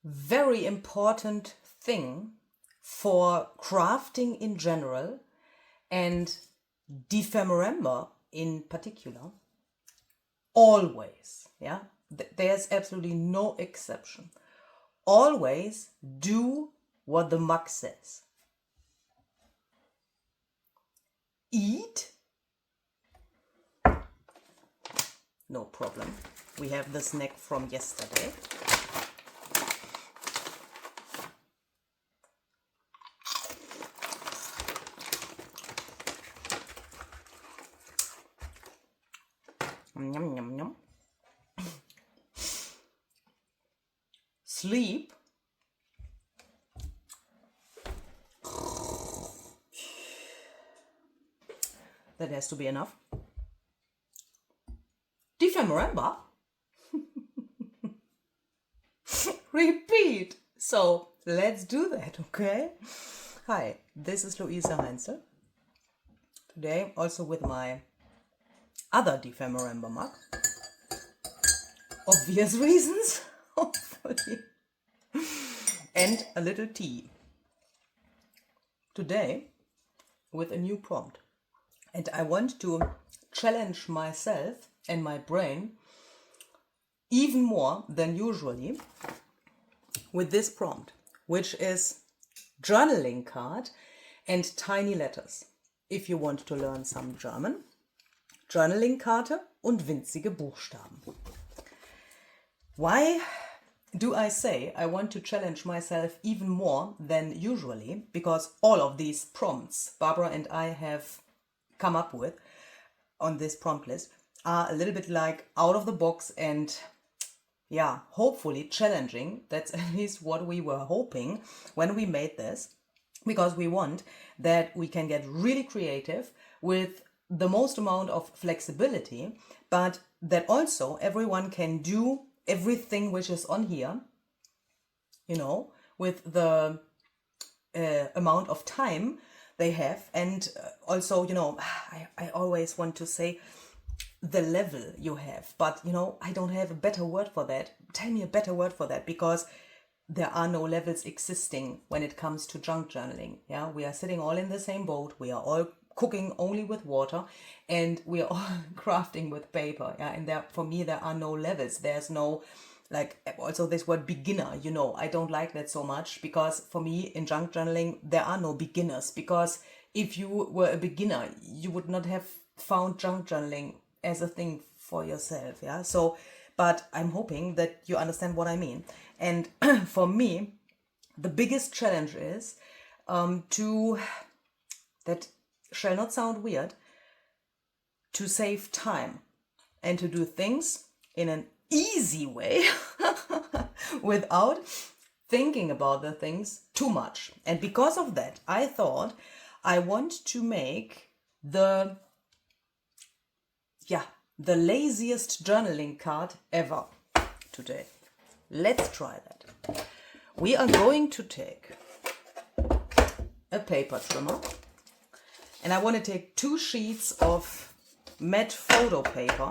very important thing for crafting in general and Dephemerember in particular. Always, yeah, there's absolutely no exception. Always do what the mug says. Eat. No problem. We have the snack from yesterday. Yum, yum, yum. Sleep. That has to be enough. Dephemerember. Repeat. So let's do that, okay? Hi, this is Luise Heinzl. Today also with my other Dephemerember mug. Obvious reasons, hopefully. And a little tea. Today with a new prompt. And I want to challenge myself and my brain even more than usually with this prompt, which is journaling card and tiny letters. If you want to learn some German, Journaling-Karte und winzige Buchstaben. Why do I say I want to challenge myself even more than usually? Because all of these prompts Barbara and I have come up with on this prompt list are a little bit like out of the box and yeah, hopefully challenging. That's at least what we were hoping when we made this, because we want that we can get really creative with the most amount of flexibility, but that also everyone can do everything which is on here, you know, with the amount of time they have. And also, you know, I always want to say the level you have, but you know, I don't have a better word for that. Tell me a better word for that, because there are no levels existing when it comes to junk journaling. Yeah, we are sitting all in the same boat. We are all cooking only with water, and we are all crafting with paper. Yeah, and there, for me, there are no levels. There's no, like, also this word beginner, you know, I don't like that so much, because for me in junk journaling there are no beginners, because if you were a beginner you would not have found junk journaling as a thing for yourself. Yeah, so but I'm hoping that you understand what I mean. And for me the biggest challenge is to, that shall not sound weird, to save time and to do things in an easy way without thinking about the things too much. And because of that, I thought I want to make the laziest journaling card ever today. Let's try that. We are going to take a paper trimmer, and I want to take 2 sheets of matte photo paper.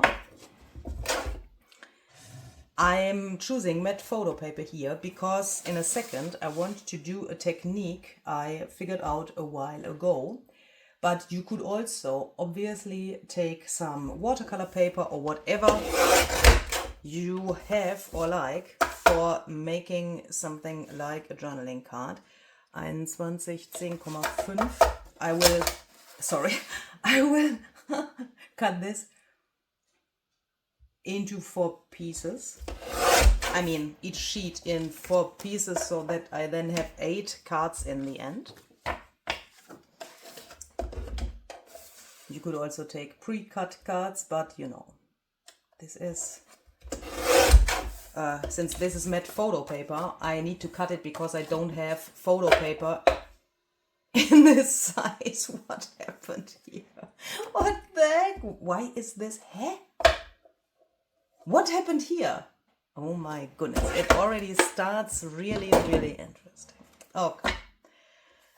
I'm choosing matte photo paper here because in a second I want to do a technique I figured out a while ago. But you could also obviously take some watercolor paper or whatever you have or like for making something like a journaling card. 21, 10,5. I will cut this into 4 pieces. I mean, each sheet in 4 pieces, so that I then have 8 cards in the end. You could also take pre-cut cards, but you know, this is since this is matte photo paper, I need to cut it because I don't have photo paper in this size. What happened here? What the heck? Why is this? What happened here? Oh my goodness, it already starts really, really interesting. Okay,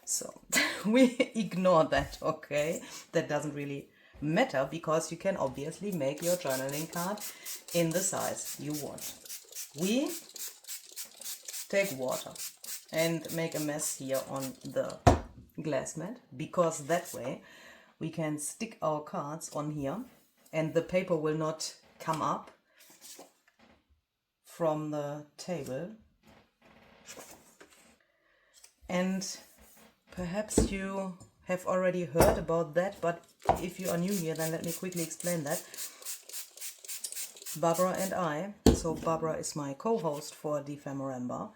so we ignore that, okay? That doesn't really matter because you can obviously make your journaling card in the size you want. We take water and make a mess here on the glass mat, because that way we can stick our cards on here and the paper will not come up from the table. And perhaps you have already heard about that, but if you are new here, then let me quickly explain that. Barbara and I, so Barbara is my co-host for Dephemerember,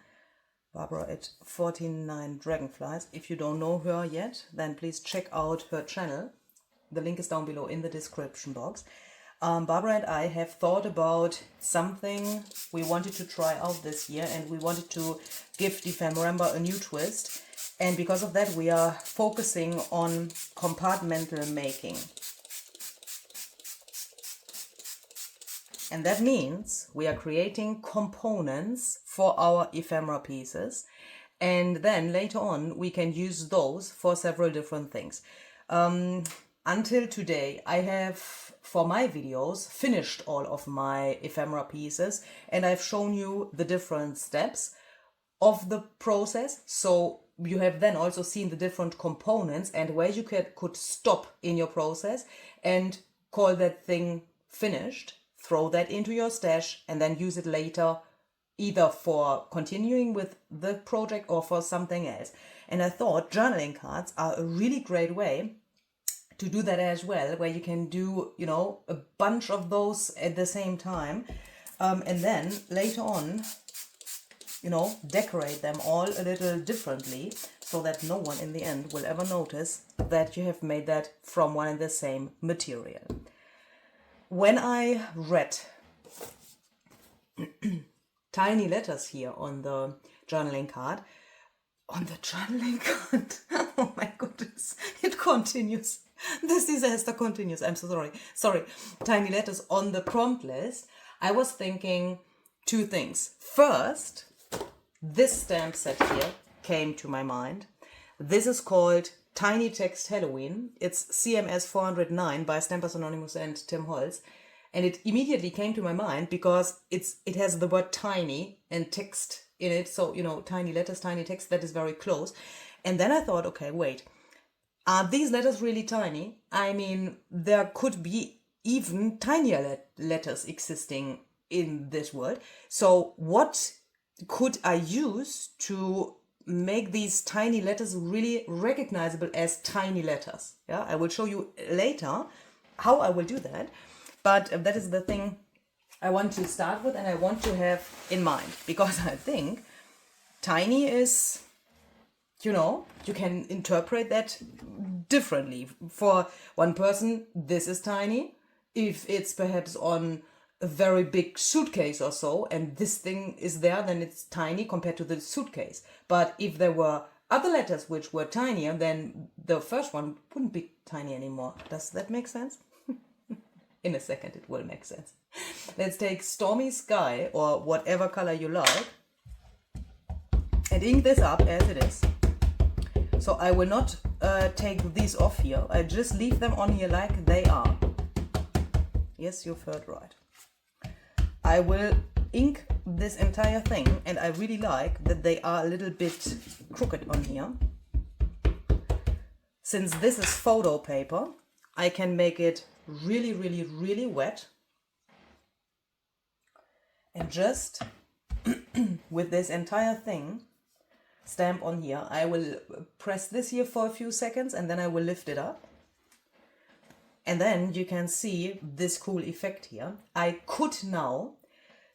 Barbara at 49 Dragonflies. If you don't know her yet, then please check out her channel. The link is down below in the description box. Barbara and I have thought about something we wanted to try out this year, and we wanted to give Dephemerember a new twist. And because of that, we are focusing on compartmental making. And that means we are creating components for our ephemera pieces. And then later on, we can use those for several different things. Until today, I have, for my videos, finished all of my ephemera pieces. And I've shown you the different steps of the process. So you have then also seen the different components and where you could stop in your process and call that thing finished, throw that into your stash, and then use it later, either for continuing with the project or for something else. And I thought journaling cards are a really great way to do that as well, where you can do, you know, a bunch of those at the same time, and then later on, you know, decorate them all a little differently, so that no one in the end will ever notice that you have made that from one and the same material. When I read tiny letters here on the journaling card, oh my goodness, it continues. This disaster continues. I'm so sorry. Tiny letters on the prompt list, I was thinking two things. First, this stamp set here came to my mind. This is called Tiny Text Halloween. It's CMS 409 by Stampers Anonymous and Tim Holtz. And it immediately came to my mind because it has the word tiny and text in it. So, you know, tiny letters, tiny text, that is very close. And then I thought, okay, wait, are these letters really tiny? I mean, there could be even tinier letters existing in this world. So what could I use to make these tiny letters really recognizable as tiny letters? Yeah, I will show you later how I will do that. But that is the thing I want to start with and I want to have in mind, because I think tiny is, you know, you can interpret that differently. For one person, this is tiny. If it's perhaps on a very big suitcase or so, and this thing is there, then it's tiny compared to the suitcase. But if there were other letters which were tinier, then the first one wouldn't be tiny anymore. Does that make sense? In a second it will make sense. Let's take Stormy Sky, or whatever color you like, and ink this up as it is. So I will not take these off here. I just leave them on here like they are. Yes, you've heard right. I will ink this entire thing, and I really like that they are a little bit crooked on here. Since this is photo paper, I can make it really wet, and just with this entire thing stamp on here. I will press this here for a few seconds and then I will lift it up, and then you can see this cool effect here. I could now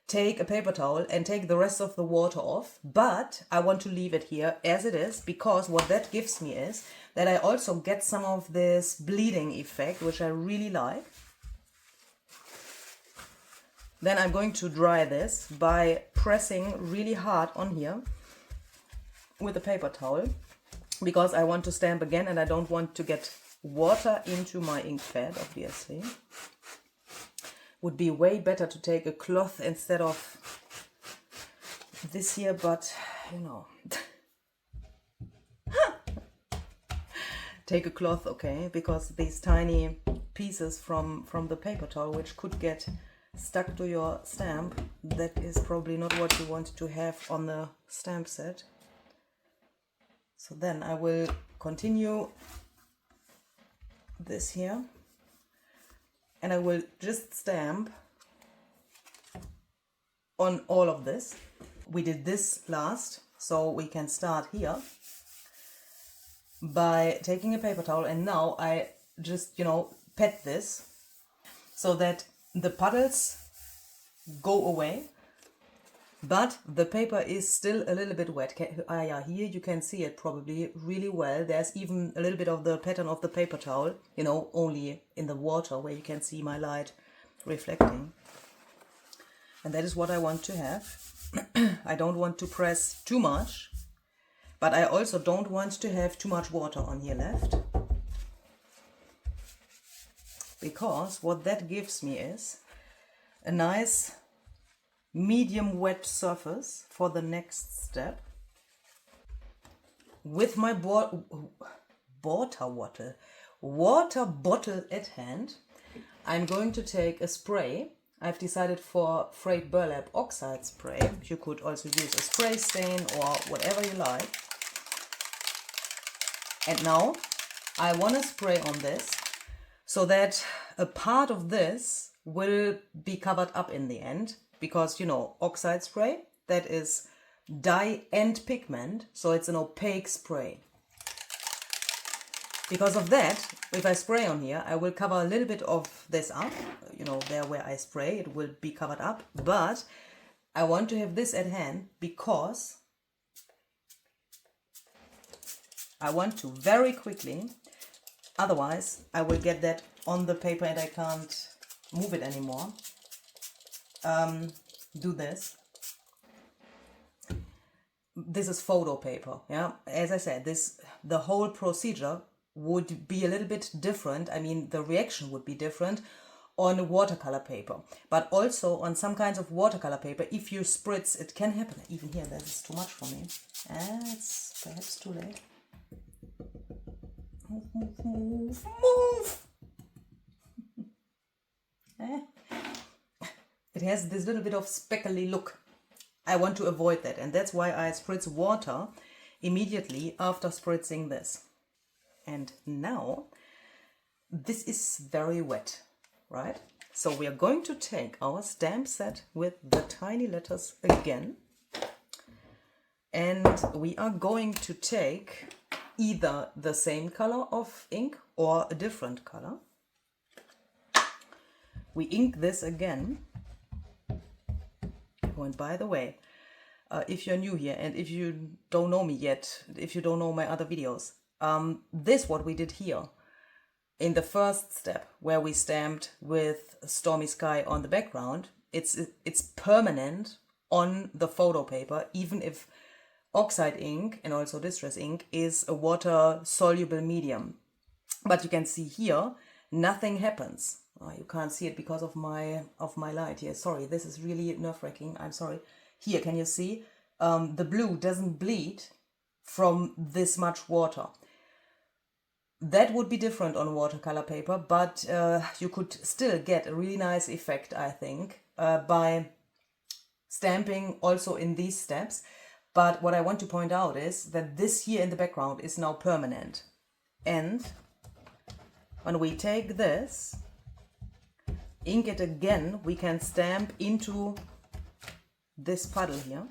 take a paper towel and take the rest of the water off, but I want to leave it here as it is, because what that gives me is that I also get some of this bleeding effect, which I really like. Then I'm going to dry this by pressing really hard on here with a paper towel, because I want to stamp again and I don't want to get water into my ink pad, obviously. Would be way better to take a cloth instead of this here, but you know. Take a cloth, okay, because these tiny pieces from the paper towel, which could get stuck to your stamp, that is probably not what you want to have on the stamp set. So then I will continue this here, and I will just stamp on all of this. We did this last, so we can start here by taking a paper towel, and now I just, pat this so that the puddles go away, but the paper is still a little bit wet. Yeah, here you can see it probably really well. There's even a little bit of the pattern of the paper towel, only in the water where you can see my light reflecting. And that is what I want to have. I don't want to press too much, but I also don't want to have too much water on here left, because what that gives me is a nice medium wet surface for the next step. With my water bottle at hand, I'm going to take a spray. I've decided for frayed burlap oxide spray. You could also use a spray stain or whatever you like. And now I want to spray on this so that a part of this will be covered up in the end, because oxide spray, that is dye and pigment, so it's an opaque spray. Because of that, if I spray on here, I will cover a little bit of this up, there where I spray, it will be covered up, but I want to have this at hand because I want to very quickly, otherwise I will get that on the paper and I can't move it anymore. Do this. This is photo paper, yeah. As I said, the whole procedure would be a little bit different. I mean, the reaction would be different on watercolor paper, but also on some kinds of watercolor paper. If you spritz, it can happen. Even here, that is too much for me. It's perhaps too late. Move. It has this little bit of speckly look. I want to avoid that, and that's why I spritz water immediately after spritzing this. And now this is very wet, right? So we are going to take our stamp set with the tiny letters again, and we are going to take either the same color of ink or a different color. We ink this again. Oh, and by the way, if you're new here and if you don't know me yet, if you don't know my other videos, this what we did here in the first step where we stamped with Stormy Sky on the background, it's permanent on the photo paper, even if oxide ink and also distress ink is a water soluble medium. But you can see here nothing happens. You can't see it because of my light here. Sorry, this is really nerve-wracking. I'm sorry. Here, can you see? The blue doesn't bleed from this much water. That would be different on watercolor paper, but you could still get a really nice effect, I think, by stamping also in these steps. But what I want to point out is that this here in the background is now permanent. And when we take this, ink it again, we can stamp into this puddle here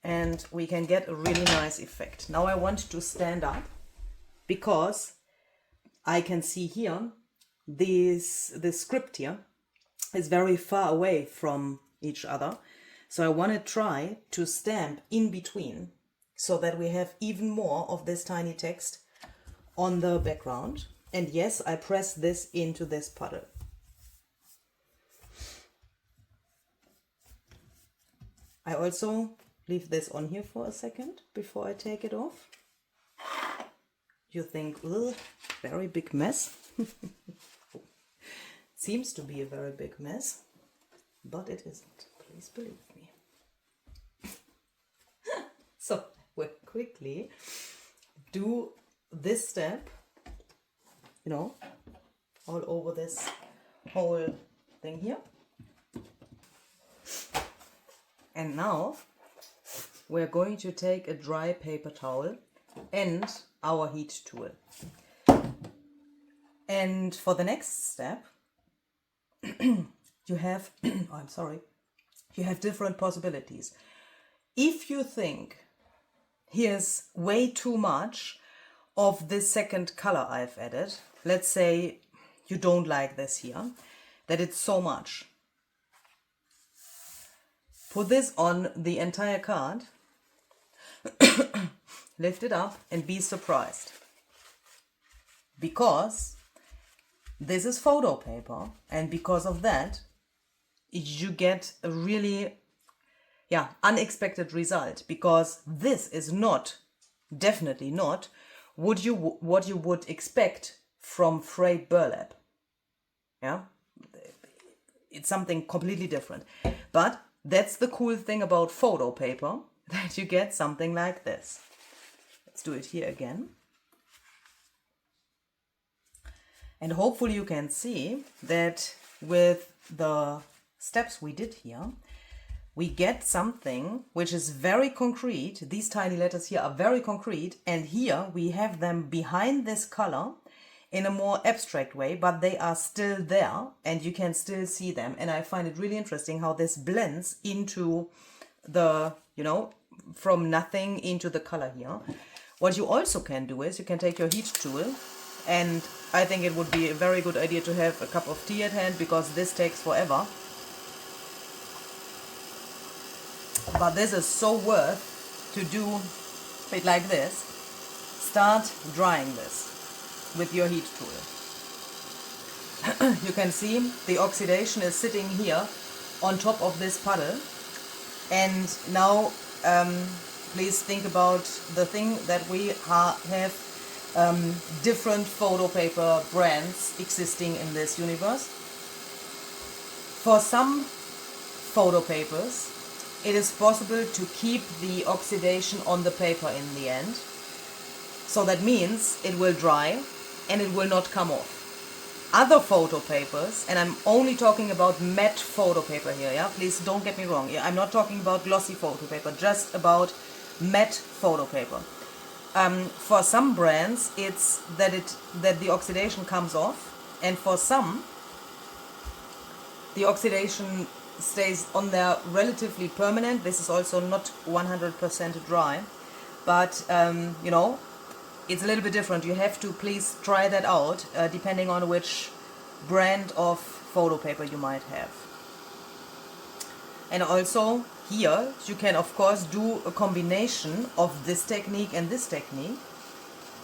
and we can get a really nice effect. Now I want to stand up because I can see here this script here is very far away from each other. So I want to try to stamp in between so that we have even more of this tiny text on the background. And yes, I press this into this puddle. I also leave this on here for a second before I take it off. You think, ugh, very big mess. Seems to be a very big mess, but it isn't. Please believe me. So we'll quickly do this step, all over this whole thing here. And now we're going to take a dry paper towel and our heat tool. And for the next step, you have, oh, I'm sorry, you have different possibilities. If you think here's way too much of this second color I've added, let's say you don't like this here, that it's so much, put this on the entire card, lift it up and be surprised. Because this is photo paper, and because of that, you get a really, unexpected result. Because this is not, definitely not, what you would expect from frayed burlap. Yeah, it's something completely different. But that's the cool thing about photo paper, that you get something like this. Let's do it here again. And hopefully you can see that with the steps we did here, we get something which is very concrete. These tiny letters here are very concrete, and here we have them behind this color in a more abstract way, but they are still there and you can still see them. And I find it really interesting how this blends into the, from nothing into the color here. What you also can do is you can take your heat tool, and I think it would be a very good idea to have a cup of tea at hand, because this takes forever. But this is so worth to do it like this. Start drying this with your heat tool. You can see the oxidation is sitting here on top of this puddle. And now please think about the thing that we have different photo paper brands existing in this universe. For some photo papers, it is possible to keep the oxidation on the paper in the end. So that means it will dry and it will not come off. Other photo papers, and I'm only talking about matte photo paper here, yeah? Please don't get me wrong. Yeah? I'm not talking about glossy photo paper, just about matte photo paper. For some brands, it's that the oxidation comes off, and for some, the oxidation stays on there relatively permanent. This is also not 100% dry, but it's a little bit different. You have to please try that out, depending on which brand of photo paper you might have. And also here you can of course do a combination of this technique and this technique.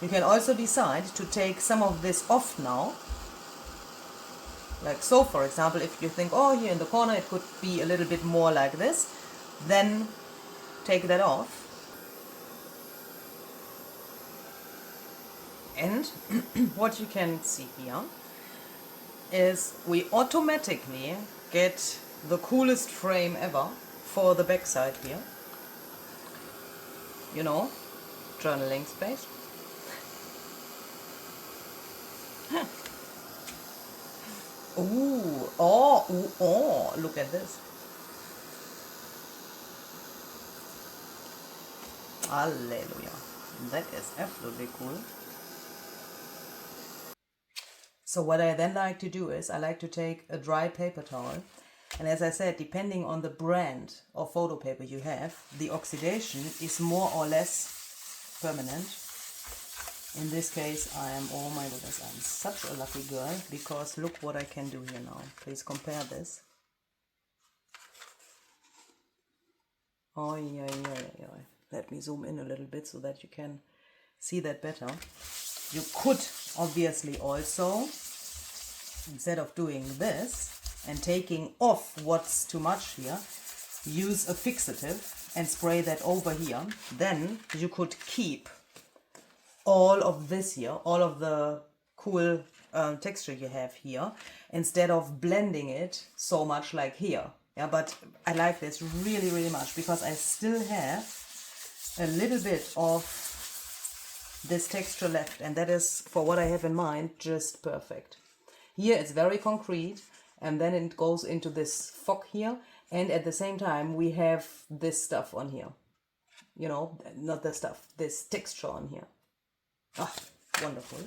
You can also decide to take some of this off now. Like so, for example, if you think, oh, here in the corner it could be a little bit more like this, then take that off. And what you can see here is we automatically get the coolest frame ever for the back side here. Journaling space. Ooh, oh, look at this. Hallelujah. That is absolutely cool. So what I then like to do is I like to take a dry paper towel, and as I said, depending on the brand of photo paper you have, the oxidation is more or less permanent. In this case, oh my goodness, I'm such a lucky girl, because look what I can do here now. Please compare this. Oh, yeah. Let me zoom in a little bit so that you can see that better. You could obviously also, instead of doing this and taking off what's too much here, use a fixative and spray that over here. Then you could keep all of this here, all of the cool texture you have here, instead of blending it so much like here. Yeah, but I like this really, really much, because I still have a little bit of this texture left, and that is, for what I have in mind, just perfect. Here it's very concrete, and then it goes into this fog here, and at the same time we have this stuff on here. You know, not the stuff, this texture on here. Ah, wonderful.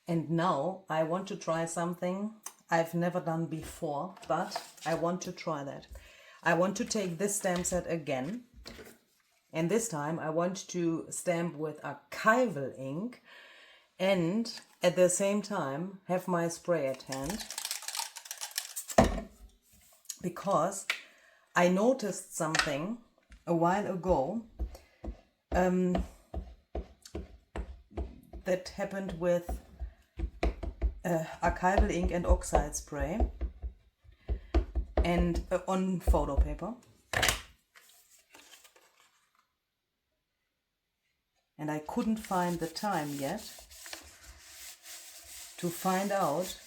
And now I want to try something I've never done before, but I want to try that. I want to take this stamp set again, and this time I want to stamp with archival ink and at the same time have my spray at hand, because I noticed something a while ago that happened with archival ink and oxide spray and on photo paper, and I couldn't find the time yet to find out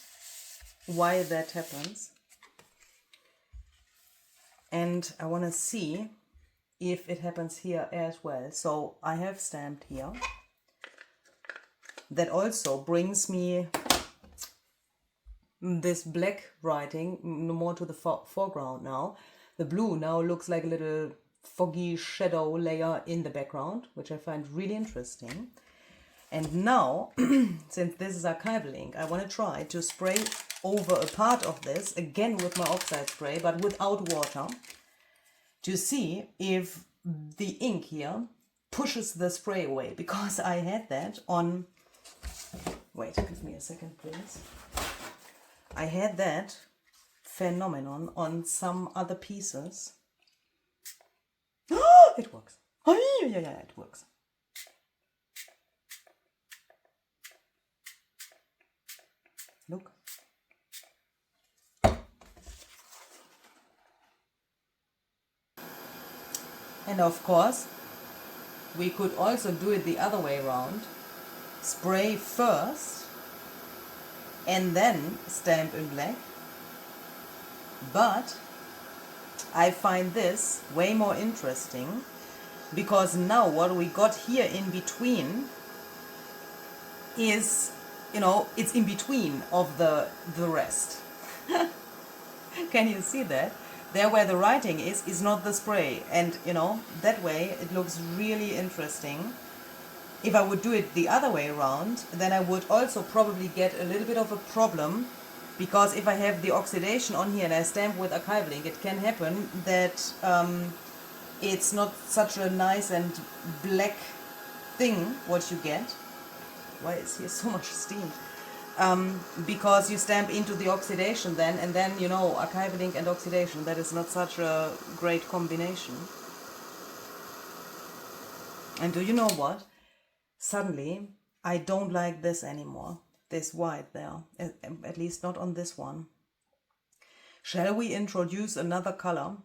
why that happens, and I want to see if it happens here as well. So I have stamped here. That also brings me this black writing more to the foreground now. The blue now looks like a little foggy shadow layer in the background, which I find really interesting. And now, since this is archival ink, I want to try to spray over a part of this, again with my oxide spray, but without water, to see if the ink here pushes the spray away, because I had that on... Wait, give me a second, please. I had that phenomenon on some other pieces. It works. Oh, yeah, it works. Look. And of course, we could also do it the other way around. Spray first and then stamp in black. But I find this way more interesting, because now what we got here in between is, you know, it's in between of the rest. Can you see that? There where the writing is not the spray, and you know, that way it looks really interesting. If I would do it the other way around, then I would also probably get a little bit of a problem, because if I have the oxidation on here and I stamp with archival ink, it can happen that it's not such a nice and black thing what you get. Why is here so much steam? Because you stamp into the oxidation then, and then, you know, archival ink and oxidation, that is not such a great combination. And do you know what? Suddenly, I don't like this anymore, this white there, at least not on this one. Shall we introduce another color?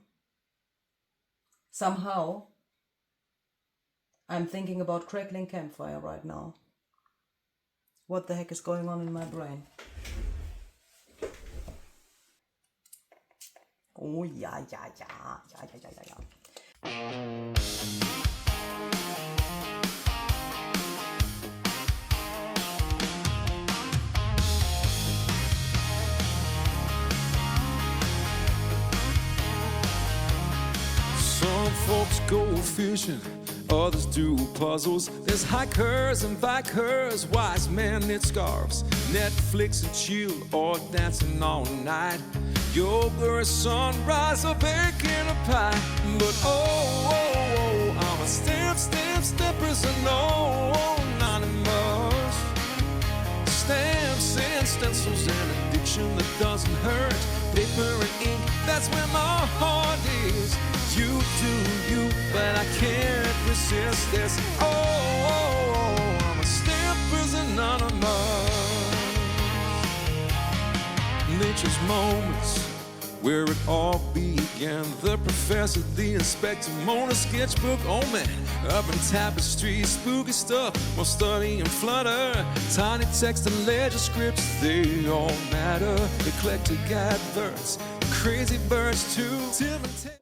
Somehow, I'm thinking about crackling campfire right now. What the heck is going on in my brain? Oh, yeah. Some folks go fishing, others do puzzles. There's hikers and bikers, wise men knit scarves, Netflix and chill, or dancing all night. Yoga or sunrise, or baking a pie. But I'm a stepper's an anonymous. Stamps and stencils, an addiction that doesn't hurt. Paper and ink, that's where my heart is. You do you, but I can't resist this. I'm a stepper's anonymous. Nature's moments, where it all began. The professor, the inspector, Mona sketchbook, oh man, urban tapestry, spooky stuff, while study and flutter. Tiny text and ledger scripts, they all matter. Eclectic adverts, crazy birds too. Tim and Ted.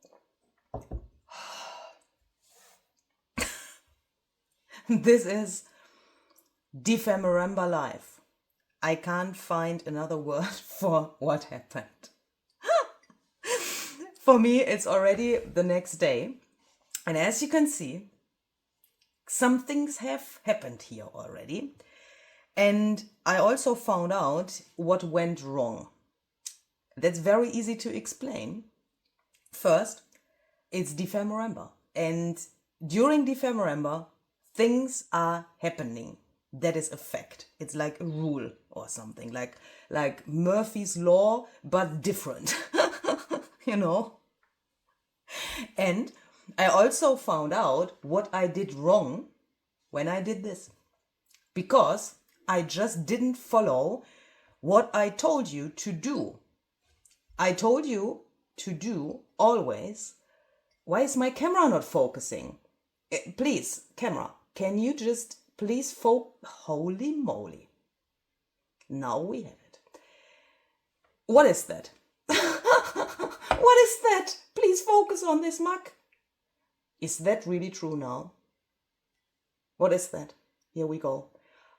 This is Dephemerember live. I can't find another word for what happened. For me, it's already the next day. And as you can see, some things have happened here already. And I also found out what went wrong. That's very easy to explain. First, it's Dephemerember. And during Dephemerember, things are happening. That is a fact. It's like a rule or something, like Murphy's Law, but different, you know. And I also found out what I did wrong when I did this, because I just didn't follow what I told you to do. I told you to do always. Why is my camera not focusing? Please, camera, can you just please Holy moly. Now we have it. What is that? What is that? Please focus on this mug. Is that really true now? What is that? Here we go.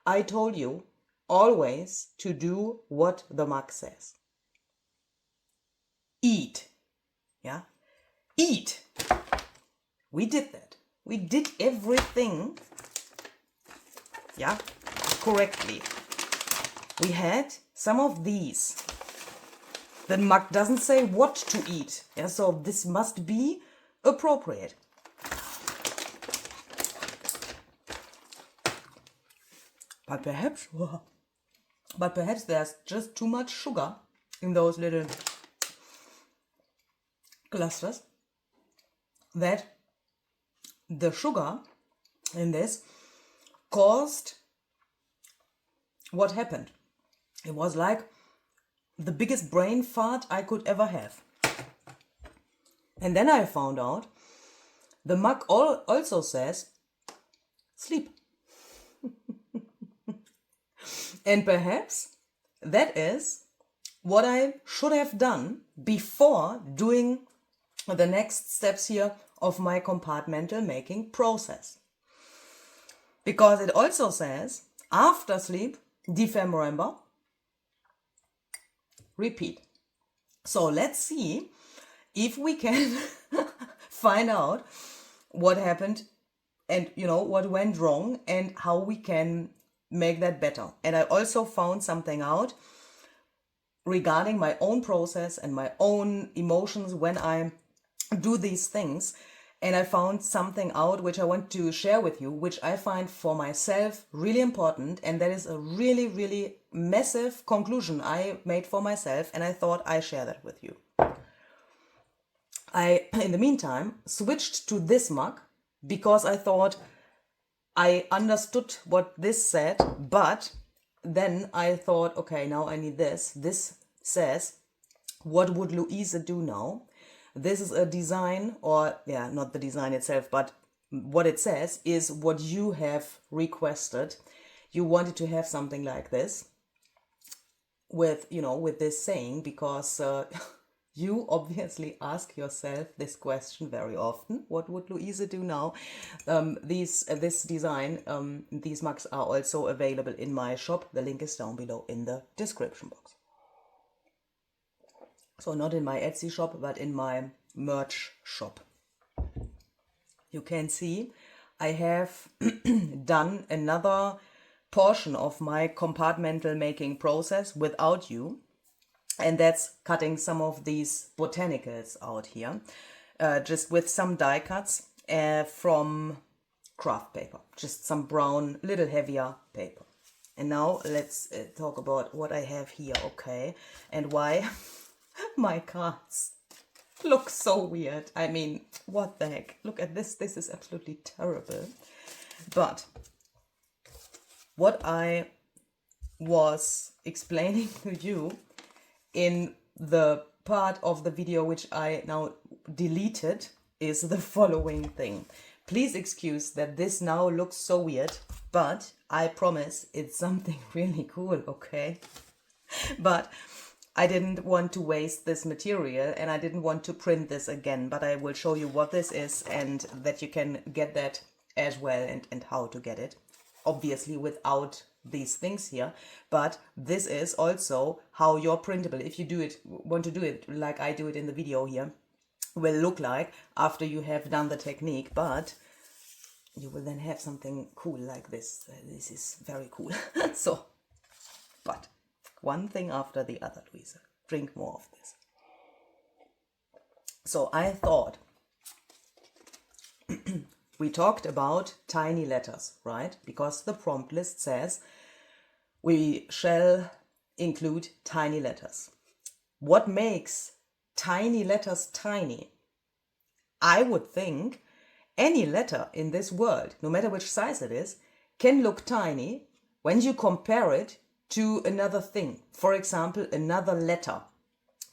I told you always to do what the mug says. Eat. Yeah? Eat. We did that. We did everything, yeah, correctly. We had some of these. The mug doesn't say what to eat. Yeah, so this must be appropriate. But perhaps there's just too much sugar in those little clusters, that the sugar in this caused what happened. It was like the biggest brain fart I could ever have. And then I found out the mug also says sleep. And perhaps that is what I should have done before doing the next steps here of my compartmental making process. Because it also says, after sleep, Dephemerember, repeat. So let's see if we can find out what happened and, you know, what went wrong and how we can make that better. And I also found something out regarding my own process and my own emotions when I do these things. And I found something out which I want to share with you, which I find for myself really important. And that is a really, really massive conclusion I made for myself. And I thought I share that with you. I, in the meantime, switched to this mug because I thought I understood what this said, but then I thought, okay, now I need this. This says, what would Luise do now? This is a design, or yeah, not the design itself, but what it says is what you have requested. You wanted to have something like this with, you know, with this saying, because you obviously ask yourself this question very often. What would Luise do now? This design, these mugs are also available in my shop. The link is down below in the description box. So not in my Etsy shop, but in my merch shop. You can see I have done another portion of my compartmental making process without you. And that's cutting some of these botanicals out here, just with some die cuts from craft paper, just some brown, little heavier paper. And now let's talk about what I have here, okay, and why my cards look so weird. I mean, what the heck? Look at this. This is absolutely terrible. But what I was explaining to you in the part of the video which I now deleted is the following thing. Please excuse that this now looks so weird, but I promise it's something really cool, okay? But I didn't want to waste this material and I didn't want to print this again, but I will show you what this is and that you can get that as well and how to get it. obviously without these things here, but this is also how your printable, if you want to do it like I do it in the video here, will look like after you have done the technique. But you will then have something cool like this. This is very cool. So, but one thing after the other, Luise. Drink more of this. So I thought, we talked about tiny letters, right? Because the prompt list says we shall include tiny letters. What makes tiny letters tiny? I would think any letter in this world, no matter which size it is, can look tiny when you compare it to another thing. For example, another letter.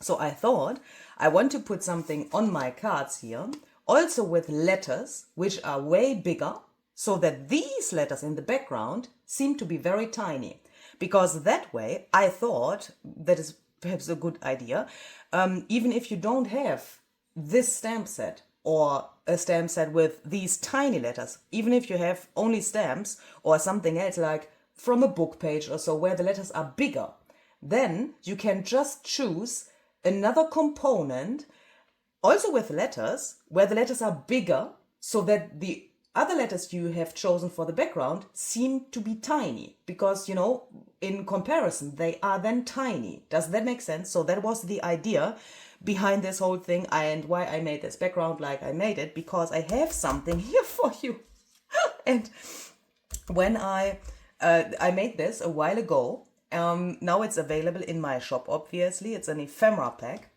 So I thought I want to put something on my cards here, also with letters which are way bigger, so that these letters in the background seem to be very tiny. Because that way, I thought that is perhaps a good idea. Even if you don't have this stamp set or a stamp set with these tiny letters, even if you have only stamps or something else like from a book page or so where the letters are bigger, then you can just choose another component also with letters where the letters are bigger, so that the other letters you have chosen for the background seem to be tiny, because, you know, in comparison, they are then tiny. Does that make sense? So that was the idea behind this whole thing and why I made this background like I made it, because I have something here for you. And when I made this a while ago, now it's available in my shop, obviously. It's an ephemera pack.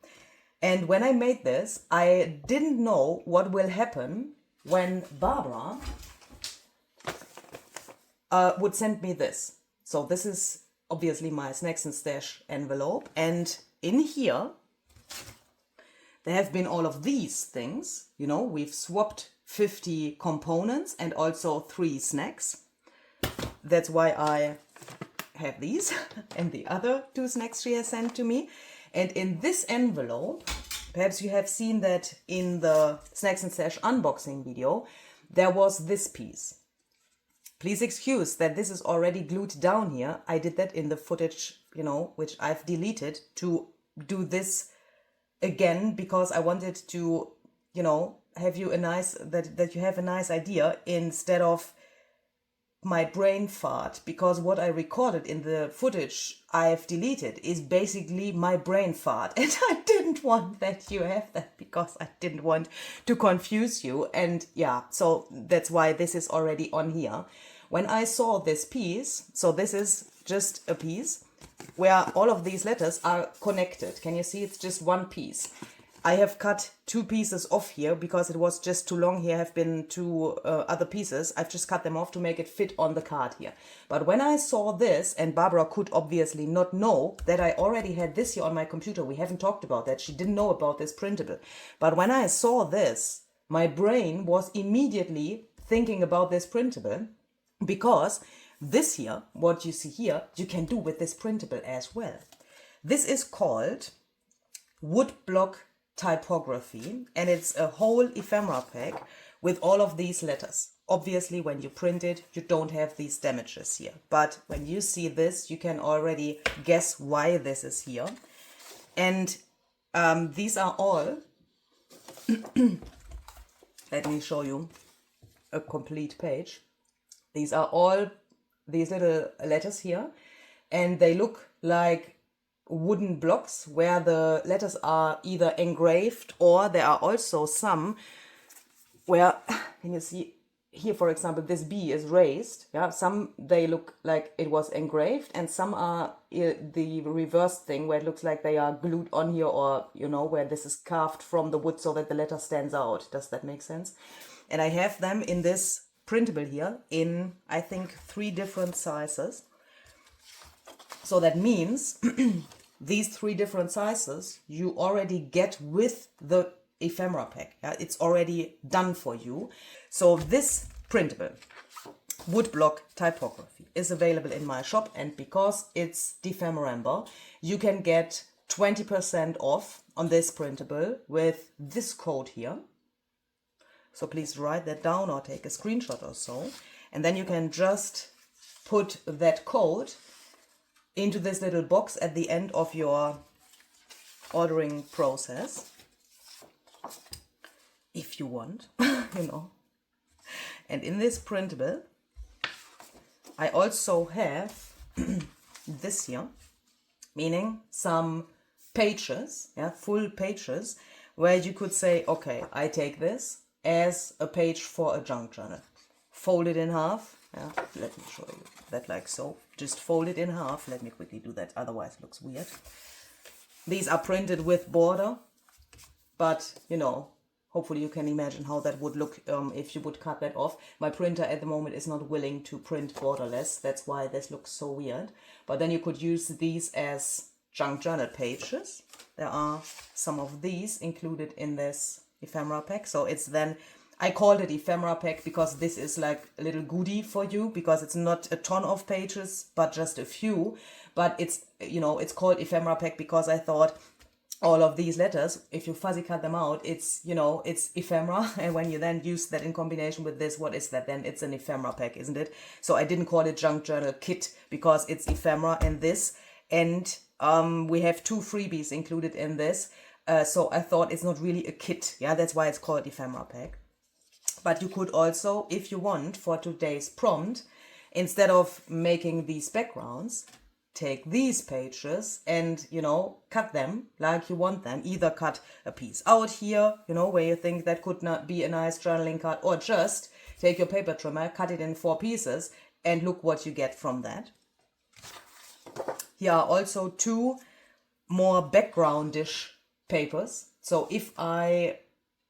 And when I made this, I didn't know what will happen when Barbara would send me this. So this is obviously my Snacks and Stash envelope. And in here, there have been all of these things. You know, we've swapped 50 components and also 3 snacks. That's why I have these and the other 2 snacks she has sent to me. And in this envelope, perhaps you have seen that in the Snacks and Stash unboxing video, there was this piece. Please excuse that this is already glued down here. I did that in the footage, you know, which I've deleted to do this again, because I wanted to, you know, have you a nice, that you have a nice idea instead of my brain fart, because what I recorded in the footage I've deleted is basically my brain fart, and I didn't want that you have that, because I didn't want to confuse you. And yeah, so that's why this is already on here. When I saw this piece, so this is just a piece where all of these letters are connected. Can you see? It's just one piece. I have cut 2 pieces off here because it was just too long. Here have been 2 other pieces. I've just cut them off to make it fit on the card here. But when I saw this, and Barbara could obviously not know that I already had this here on my computer. We haven't talked about that. She didn't know about this printable. But when I saw this, my brain was immediately thinking about this printable, because this here, what you see here, you can do with this printable as well. This is called Woodblock Typography, and it's a whole ephemera pack with all of these letters. Obviously, when you print it, you don't have these damages here. But when you see this, you can already guess why this is here. And these are all, let me show you a complete page. These are all these little letters here, and they look like wooden blocks where the letters are either engraved, or there are also some where, can you see here, for example, this B is raised. Yeah, some they look like it was engraved, and some are the reverse thing where it looks like they are glued on here, or, you know, where this is carved from the wood so that the letter stands out. Does that make sense? And I have them in this printable here in, I think, 3 different sizes. So that means these 3 different sizes you already get with the ephemera pack. Yeah? It's already done for you. So this printable woodblock typography is available in my shop, and because it's Dephemerember, you can get 20% off on this printable with this code here. So please write that down or take a screenshot or so, and then you can just put that code into this little box at the end of your ordering process, if you want, you know. And in this printable, I also have this here, meaning some pages, yeah, full pages, where you could say, okay, I take this as a page for a junk journal. Fold it in half. Yeah, let me show you that like so. Just fold it in half. Let me quickly do that, otherwise it looks weird. These are printed with border, but you know, hopefully you can imagine how that would look if you would cut that off. My printer at the moment is not willing to print borderless. That's why this looks so weird. But then you could use these as junk journal pages. There are some of these included in this ephemera pack. So it's then, I called it ephemera pack because this is like a little goodie for you, because it's not a ton of pages, but just a few. But it's, you know, it's called ephemera pack because I thought all of these letters, if you fuzzy cut them out, it's, you know, it's ephemera. And when you then use that in combination with this, what is that then? It's an ephemera pack, isn't it? So I didn't call it junk journal kit because it's ephemera and this. And we have 2 freebies included in this. So I thought it's not really a kit. Yeah, that's why it's called ephemera pack. But you could also, if you want, for today's prompt, instead of making these backgrounds, take these pages and, you know, cut them like you want them. Either cut a piece out here, you know, where you think that could not be a nice journaling card, or just take your paper trimmer, cut it in 4 pieces, and look what you get from that. Here are also 2 more backgroundish papers. So if I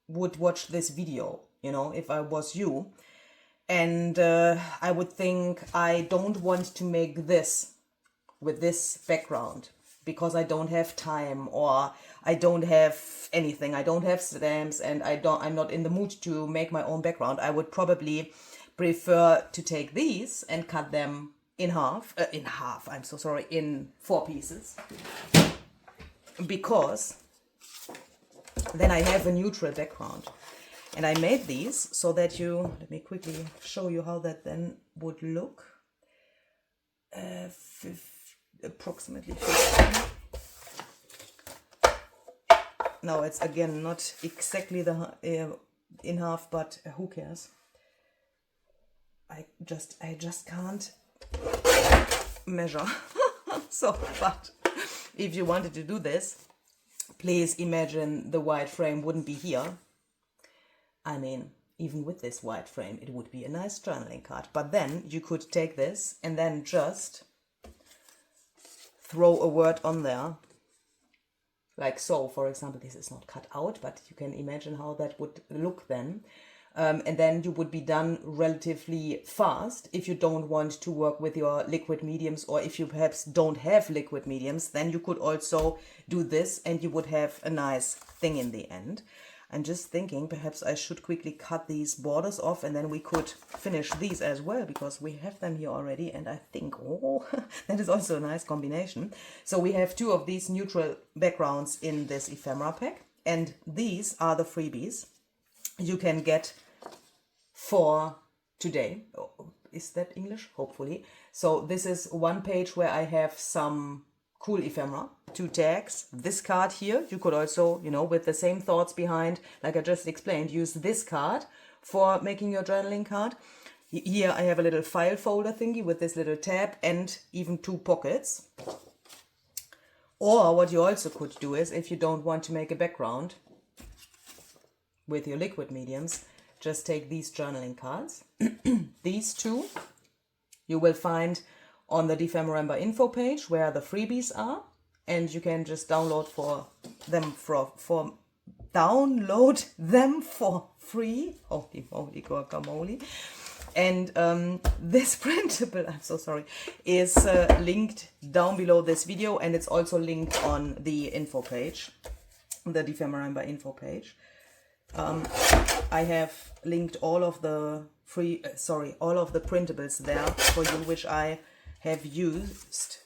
would watch this video, you know, if I was you, and I would think I don't want to make this with this background because I don't have time, or I don't have anything, I don't have stamps, and I'm not in the mood to make my own background, I would probably prefer to take these and cut them in half, in 4 pieces, because then I have a neutral background. And I made these so that let me quickly show you how that then would look. Approximately 15. Now it's again not exactly the in half, but who cares? I just can't measure. So, but if you wanted to do this, please imagine the white frame wouldn't be here. I mean, even with this white frame, it would be a nice journaling card. But then you could take this and then just throw a word on there. Like so, for example, this is not cut out, but you can imagine how that would look then. And then you would be done relatively fast. If you don't want to work with your liquid mediums, or if you perhaps don't have liquid mediums, then you could also do this and you would have a nice thing in the end. I'm just thinking perhaps I should quickly cut these borders off, and then we could finish these as well, because we have them here already, and I think, oh, that is also a nice combination. So we have 2 of these neutral backgrounds in this ephemera pack, and these are the freebies you can get for today. Oh, is that English? Hopefully. So this is 1 page where I have some cool ephemera, 2 tags, this card here. You could also, you know, with the same thoughts behind, like I just explained, use this card for making your journaling card. Here I have a little file folder thingy with this little tab and even 2 pockets. Or what you also could do is, if you don't want to make a background with your liquid mediums, just take these journaling cards. These 2 you will find on the Dephemerember info page where the freebies are, and you can just download them for free. Holy moly, guacamole. And this printable, I'm so sorry, is linked down below this video, and it's also linked on the info page, the Dephemerember info page. I have linked all of the all of the printables there for you, which I have used,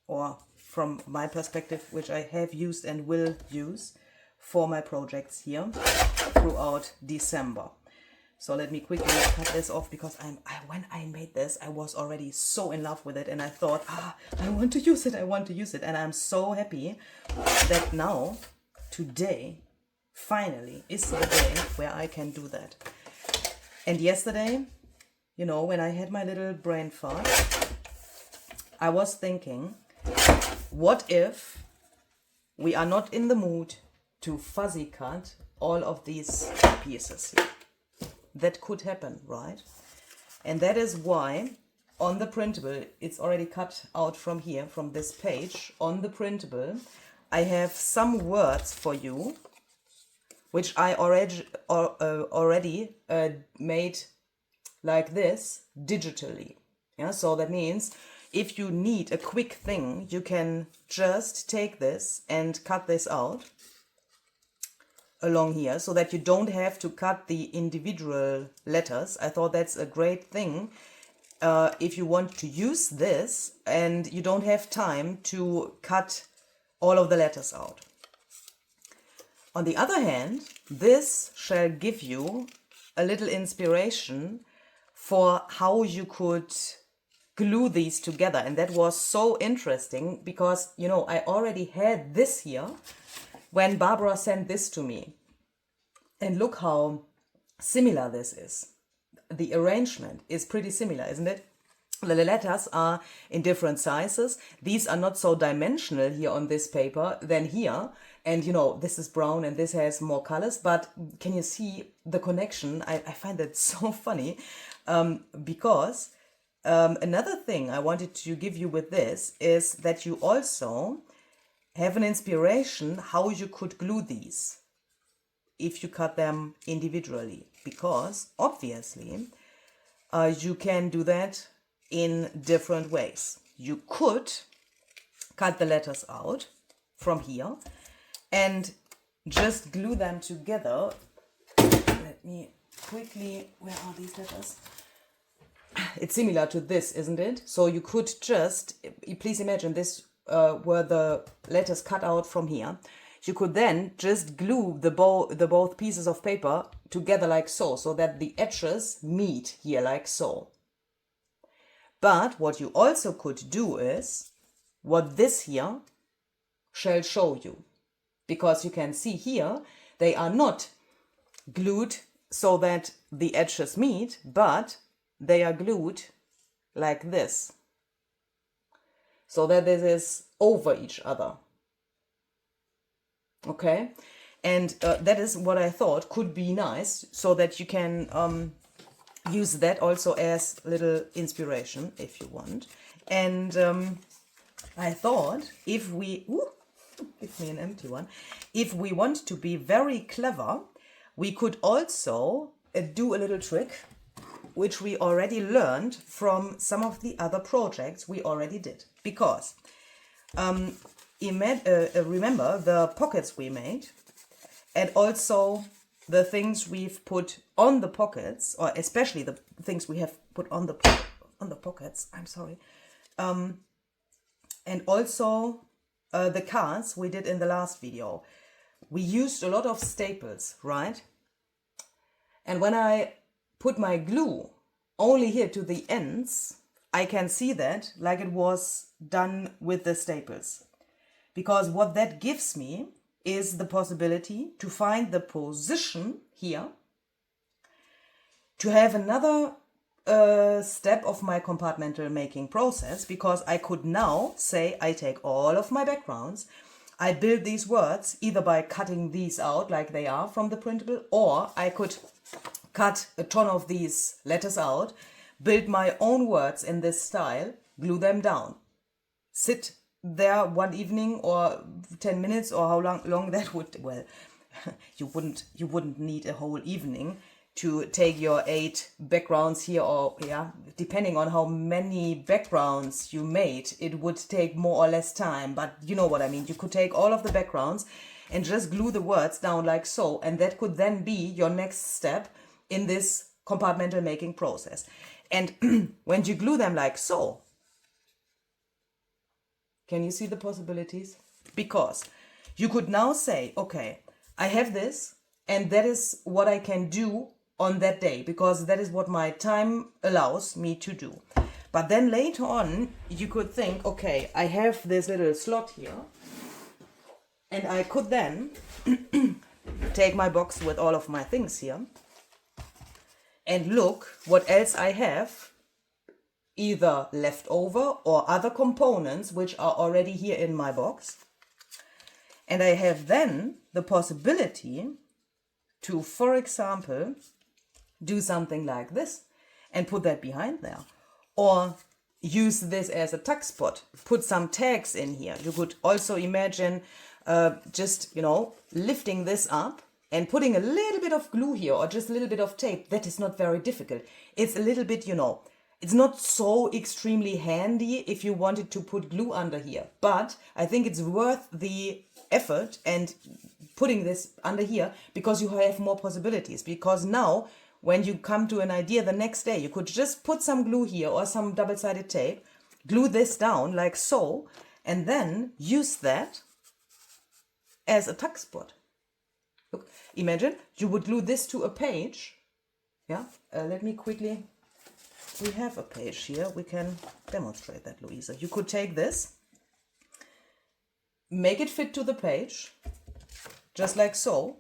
or from my perspective, which I have used and will use for my projects here throughout December. So let me quickly cut this off, because when I made this, I was already so in love with it, and I thought, I want to use it, and I'm so happy that now, today, finally is the day where I can do that. And yesterday, you know, when I had my little brain fart, I was thinking, what if we are not in the mood to fuzzy cut all of these pieces here? That could happen, right? And that is why on the printable, it's already cut out from here, from this page. On the printable, I have some words for you, which I already made like this digitally. Yeah, so that means if you need a quick thing, you can just take this and cut this out along here, so that you don't have to cut the individual letters. I thought that's a great thing if you want to use this and you don't have time to cut all of the letters out. On the other hand, this shall give you a little inspiration for how you could glue these together. And that was so interesting because, you know, I already had this here when Barbara sent this to me. And look how similar this is. The arrangement is pretty similar, isn't it? The letters are in different sizes. These are not so dimensional here on this paper than here. And, you know, this is brown and this has more colors. But can you see the connection? I find that so funny because another thing I wanted to give you with this is that you also have an inspiration how you could glue these if you cut them individually, because obviously you can do that in different ways. You could cut the letters out from here and just glue them together. Let me quickly, where are these letters? It's similar to this, isn't it? So you could just, please imagine this were the letters cut out from here. You could then just glue the both pieces of paper together like so, so that the edges meet here like so. But what you also could do is what this here shall show you. Because you can see here, they are not glued so that the edges meet, but they are glued like this. So that this is over each other. Okay, and that is what I thought could be nice, so that you can use that also as little inspiration if you want. And I thought if we, give me an empty one, if we want to be very clever, we could also do a little trick, which we already learned from some of the other projects we already did. Because remember the pockets we made, and also the things we've put on the pockets, or especially the things we have put on the pockets. I'm sorry, and also the cards we did in the last video. We used a lot of staples, right? And when I put my glue only here to the ends, I can see that like it was done with the staples. Because what that gives me is the possibility to find the position here, to have another step of my compartmental making process, because I could now say I take all of my backgrounds, I build these words either by cutting these out like they are from the printable, or I could cut a ton of these letters out, build my own words in this style, glue them down, sit there one evening or 10 minutes or how long that would, well, you wouldn't need a whole evening to take your 8 backgrounds here, or yeah, depending on how many backgrounds you made, it would take more or less time, but you know what I mean. You could take all of the backgrounds and just glue the words down like so, and that could then be your next step in this compartmental making process. And when you glue them like so, can you see the possibilities? Because you could now say, okay, I have this, and that is what I can do on that day, because that is what my time allows me to do. But then later on, you could think, okay, I have this little slot here, and I could then take my box with all of my things here and look what else I have, either left over or other components which are already here in my box. And I have then the possibility to, for example, do something like this and put that behind there. Or use this as a tuck spot, put some tags in here. You could also imagine just, lifting this up and putting a little bit of glue here or just a little bit of tape. That is not very difficult. It's a little bit, it's not so extremely handy if you wanted to put glue under here. But I think it's worth the effort and putting this under here because you have more possibilities. Because now, when you come to an idea the next day, you could just put some glue here or some double-sided tape, glue this down like so, and then use that as a tuck spot. Look, imagine you would glue this to a page. Yeah, let me quickly, we have a page here. We can demonstrate that, Luise. You could take this, make it fit to the page, just like so.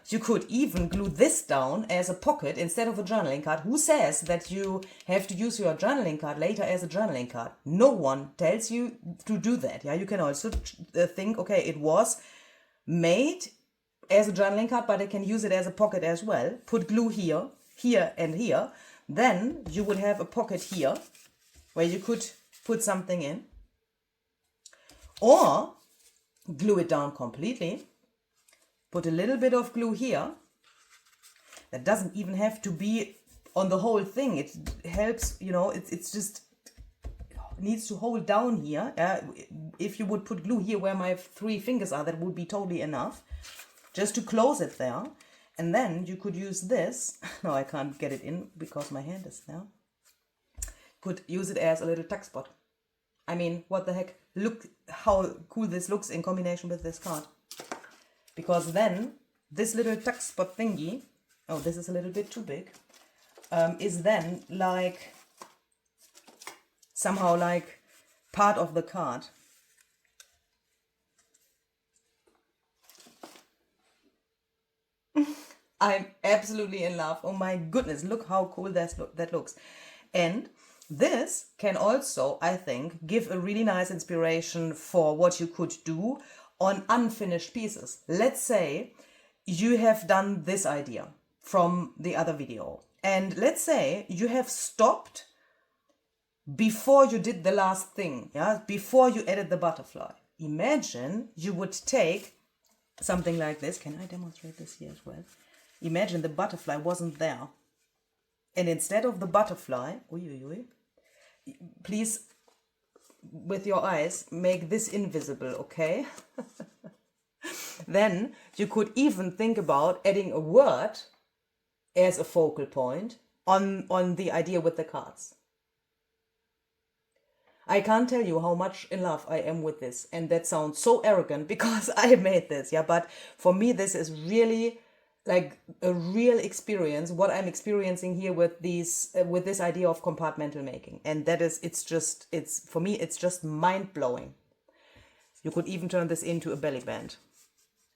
You could even glue this down as a pocket instead of a journaling card. Who says that you have to use your journaling card later as a journaling card? No one tells you to do that. Yeah, you can also think, okay, it was made as a journaling card, but I can use it as a pocket as well. Put glue here, here, and here. Then you would have a pocket here where you could put something in. Or glue it down completely. Put a little bit of glue here. That doesn't even have to be on the whole thing. It helps, it's just, it needs to hold down here. If you would put glue here where my 3 fingers are, that would be totally enough. Just to close it there. And then you could use this. No, I can't get it in because my hand is there. Could use it as a little tuck spot. I mean, what the heck? Look how cool this looks in combination with this card. Because then this little tuck spot thingy, oh, this is a little bit too big, is then like somehow like part of the card. I'm absolutely in love. Oh my goodness, look how cool that looks. And this can also, I think, give a really nice inspiration for what you could do on unfinished pieces. Let's say you have done this idea from the other video. And let's say you have stopped before you did the last thing, before you added the butterfly. Imagine you would take something like this. Can I demonstrate this here as well? Imagine the butterfly wasn't there. And instead of the butterfly, please, with your eyes, make this invisible, okay? Then you could even think about adding a word as a focal point on the idea with the cards. I can't tell you how much in love I am with this. And that sounds so arrogant because I made this, but for me this is really like a real experience, what I'm experiencing here with with this idea of compartmental making. And that is, for me, it's just mind-blowing. You could even turn this into a belly band.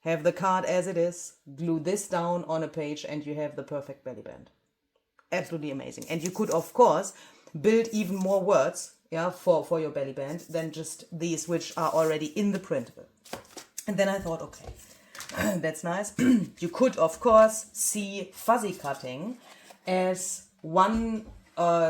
Have the card as it is, glue this down on a page, and you have the perfect belly band. Absolutely amazing. And you could, of course, build even more words, for your belly band than just these, which are already in the printable. And then I thought, okay, that's nice. You could, of course, see fuzzy cutting as one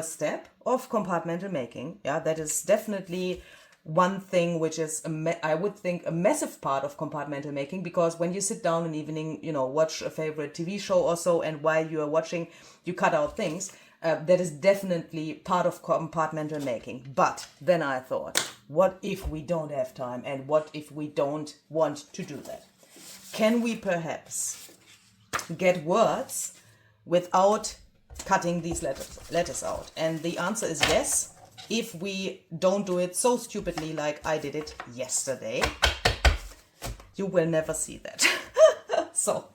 step of compartmental making. That is definitely one thing which is, I would think, a massive part of compartmental making, because when you sit down an evening, watch a favorite TV show or so, and while you are watching, you cut out things. That is definitely part of compartmental making. But then I thought, what if we don't have time, and what if we don't want to do that? Can we perhaps get words without cutting these letters out? And the answer is yes, if we don't do it so stupidly like I did it yesterday. You will never see that. So,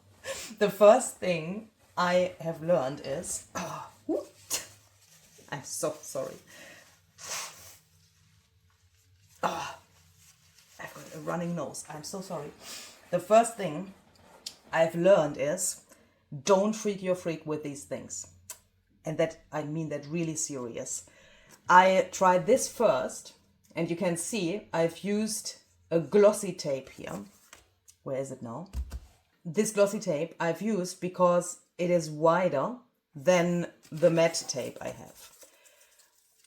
the first thing I have learned is, I'm so sorry. I've got a running nose. I'm so sorry. The first thing I've learned is don't freak your freak with these things. And that, I mean that really serious. I tried this first, and you can see I've used a glossy tape here. Where is it now? This glossy tape I've used because it is wider than the matte tape I have.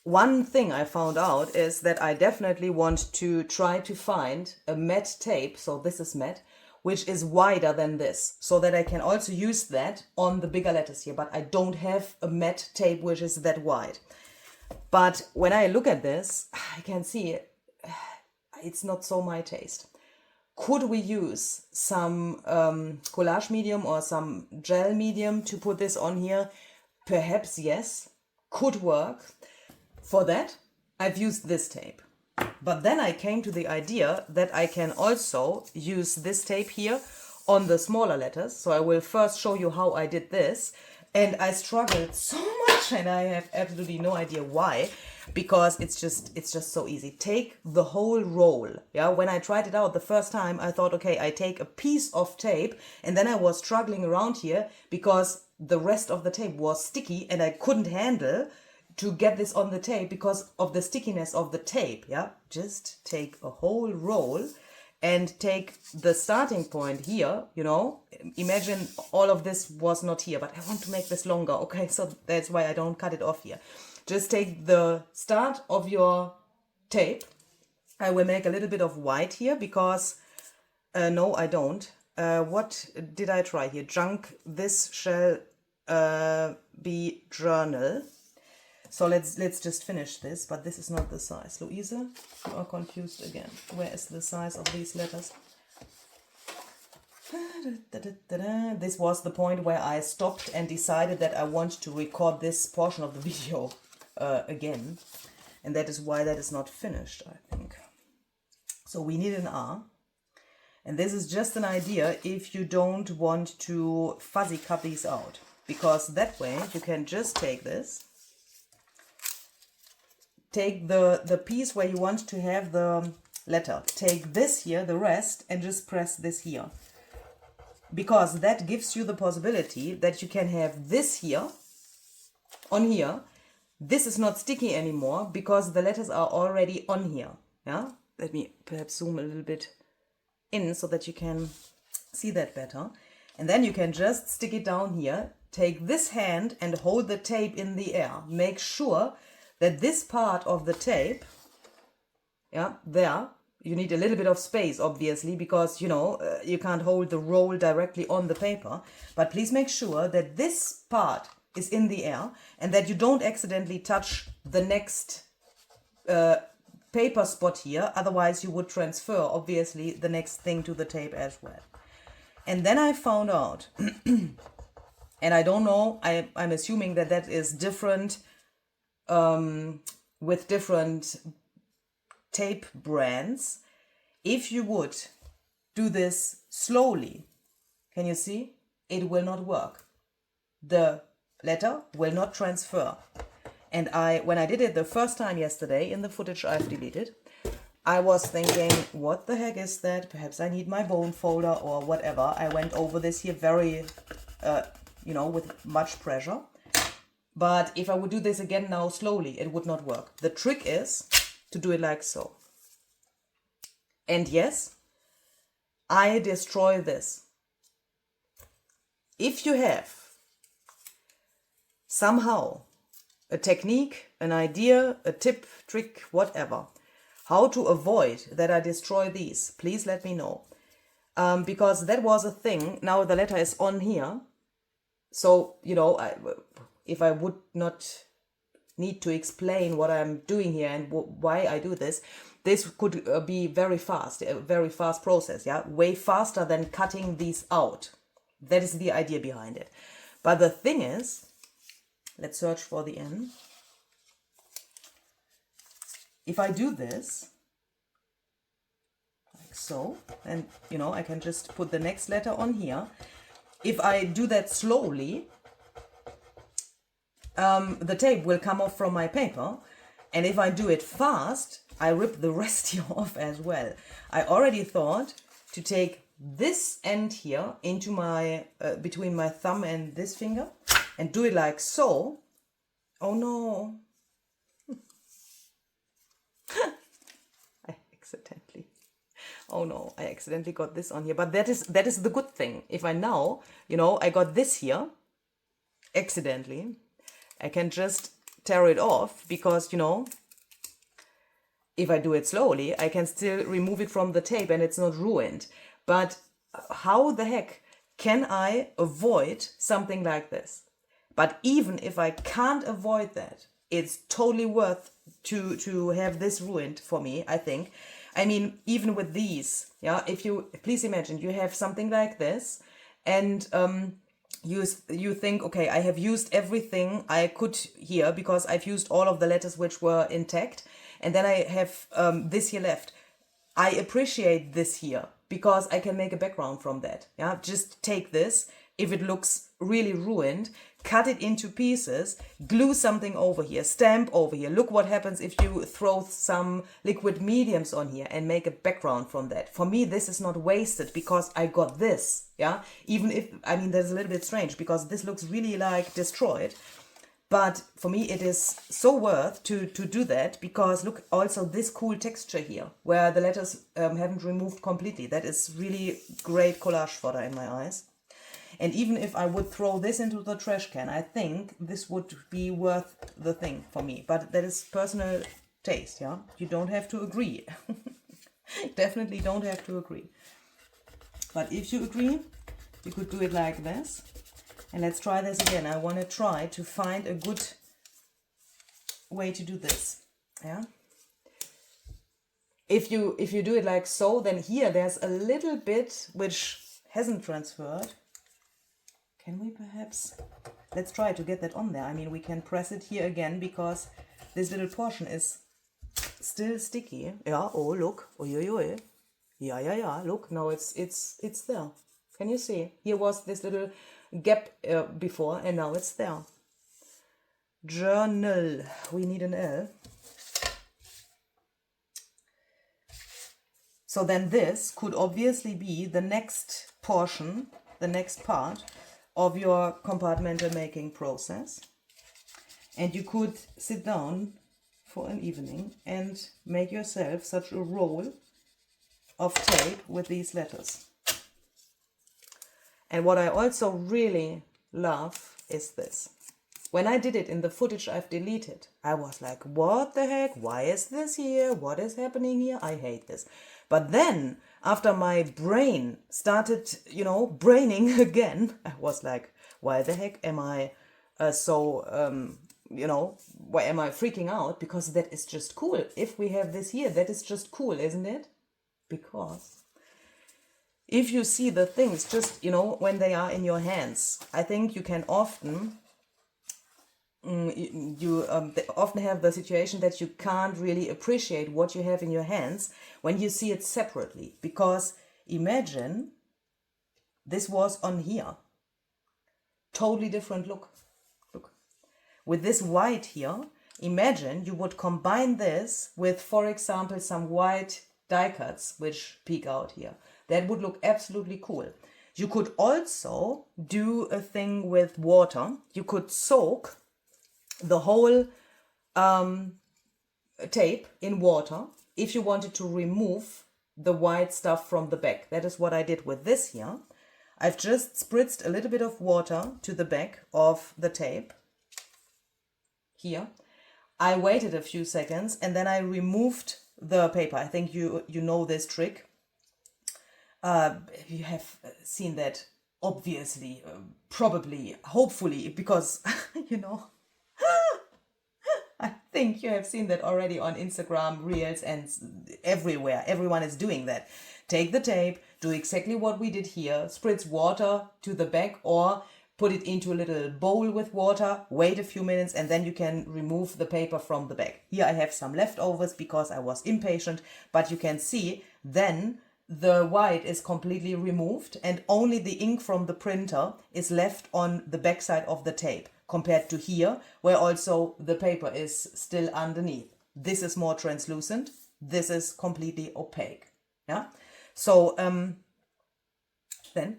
One thing I found out is that I definitely want to try to find a matte tape, so this is matte, which is wider than this, so that I can also use that on the bigger letters here, but I don't have a matte tape which is that wide. But when I look at this, I can see it's not so my taste. Could we use some collage medium or some gel medium to put this on here? Perhaps yes, could work. For that, I've used this tape. But then I came to the idea that I can also use this tape here on the smaller letters. So I will first show you how I did this. And I struggled so much, and I have absolutely no idea why, because it's just so easy. Take the whole roll. Yeah, when I tried it out the first time, I thought, okay, I take a piece of tape, and then I was struggling around here because the rest of the tape was sticky and I couldn't handle to get this on the tape because of the stickiness of the tape. Yeah, just take a whole roll and take the starting point here, you know. Imagine all of this was not here, but I want to make this longer. Okay, so that's why I don't cut it off here. Just take the start of your tape. I will make a little bit of white here because, no, I don't. What did I try here? Junk, this shall be journal. So let's just finish this, but this is not the size. Luise, you are confused again. Where is the size of these letters? This was the point where I stopped and decided that I want to record this portion of the video again. And that is why that is not finished, I think. So we need an R. And this is just an idea if you don't want to fuzzy cut these out. Because that way you can just take this. Take the piece where you want to have the letter. Take this here, the rest, and just press this here. Because that gives you the possibility that you can have this here, on here. This is not sticky anymore because the letters are already on here. Yeah? Let me perhaps zoom a little bit in so that you can see that better. And then you can just stick it down here. Take this hand and hold the tape in the air. Make sure that this part of the tape, yeah, there, you need a little bit of space, obviously, because, you know, you can't hold the roll directly on the paper. But please make sure that this part is in the air and that you don't accidentally touch the next paper spot here. Otherwise, you would transfer, obviously, the next thing to the tape as well. And then I found out, and I don't know, I'm assuming that that is different with different tape brands. If you would do this slowly, can you see? It will not work. The letter will not transfer. And when I did it the first time yesterday in the footage I've deleted, I was thinking, what the heck is that? Perhaps I need my bone folder or whatever. I went over this here very, you know, with much pressure. But if I would do this again now slowly, it would not work. The trick is to do it like so. And yes, I destroy this. If you have somehow a technique, an idea, a tip, trick, whatever, how to avoid that I destroy these, please let me know. Because that was a thing. Now the letter is on here. So, you know, if I would not need to explain what I'm doing here and why I do this, this could be very fast, a very fast process, yeah? Way faster than cutting these out. That is the idea behind it. But the thing is, let's search for the N. If I do this, like so, and, you know, I can just put the next letter on here. If I do that slowly, the tape will come off from my paper. And if I do it fast, I rip the rest here off as well. I already thought to take this end here into my, between my thumb and this finger and do it like so. Oh no. I accidentally got this on here. But that is the good thing. If I now, I got this here accidentally, I can just tear it off because, if I do it slowly, I can still remove it from the tape and it's not ruined. But how the heck can I avoid something like this? But even if I can't avoid that, it's totally worth to have this ruined for me, I think. I mean, even with these, yeah, if you, please imagine you have something like this and you think, okay, I have used everything I could here because I've used all of the letters which were intact. And then I have this here left. I appreciate this here because I can make a background from that. Yeah, just take this. If it looks really ruined, cut it into pieces, glue something over here, stamp over here. Look what happens if you throw some liquid mediums on here and make a background from that. For me, this is not wasted because I got this. Yeah, even if, I mean, that's a little bit strange because this looks really like destroyed. But for me, it is so worth to do that because look, also this cool texture here where the letters haven't removed completely. That is really great collage fodder in my eyes. And even if I would throw this into the trash can, I think this would be worth the thing for me. But that is personal taste, yeah? You don't have to agree. Definitely don't have to agree. But if you agree, you could do it like this. And let's try this again. I want to try to find a good way to do this. Yeah. If you do it like so, then here there's a little bit which hasn't transferred. Can we perhaps, let's try to get that on there. I mean, we can press it here again because this little portion is still sticky. Yeah, oh look. Oi. Yeah, look, now it's there. Can you see? Here was this little gap before and now it's there. Journal, we need an L. So then this could obviously be the next portion, the next part of your compartmental making process. And you could sit down for an evening and make yourself such a roll of tape with these letters. And what I also really love is this. When I did it in the footage I've deleted, I was like, what the heck? Why is this here? What is happening here? I hate this. But then, after my brain started, braining again, I was like, why the heck am I why am I freaking out? Because that is just cool. If we have this here, that is just cool, isn't it? Because if you see the things just, when they are in your hands, I think you can often, often have the situation that you can't really appreciate what you have in your hands when you see it separately. Because imagine this was on here. Totally different look. Look. With this white here, imagine you would combine this with, for example, some white die cuts which peek out here. That would look absolutely cool. You could also do a thing with water. You could soak the whole tape in water if you wanted to remove the white stuff from the back. That is what I did with this here. I've just spritzed a little bit of water to the back of the tape here. I waited a few seconds and then I removed the paper. I think you know this trick. You have seen that, obviously, probably, hopefully, because, I think you have seen that already on Instagram, Reels, and everywhere. Everyone is doing that. Take the tape, do exactly what we did here, spritz water to the back or put it into a little bowl with water, wait a few minutes, and then you can remove the paper from the back. Here I have some leftovers because I was impatient, but you can see then the white is completely removed and only the ink from the printer is left on the backside of the tape, compared to here, where also the paper is still underneath. This is more translucent. This is completely opaque. Yeah. So then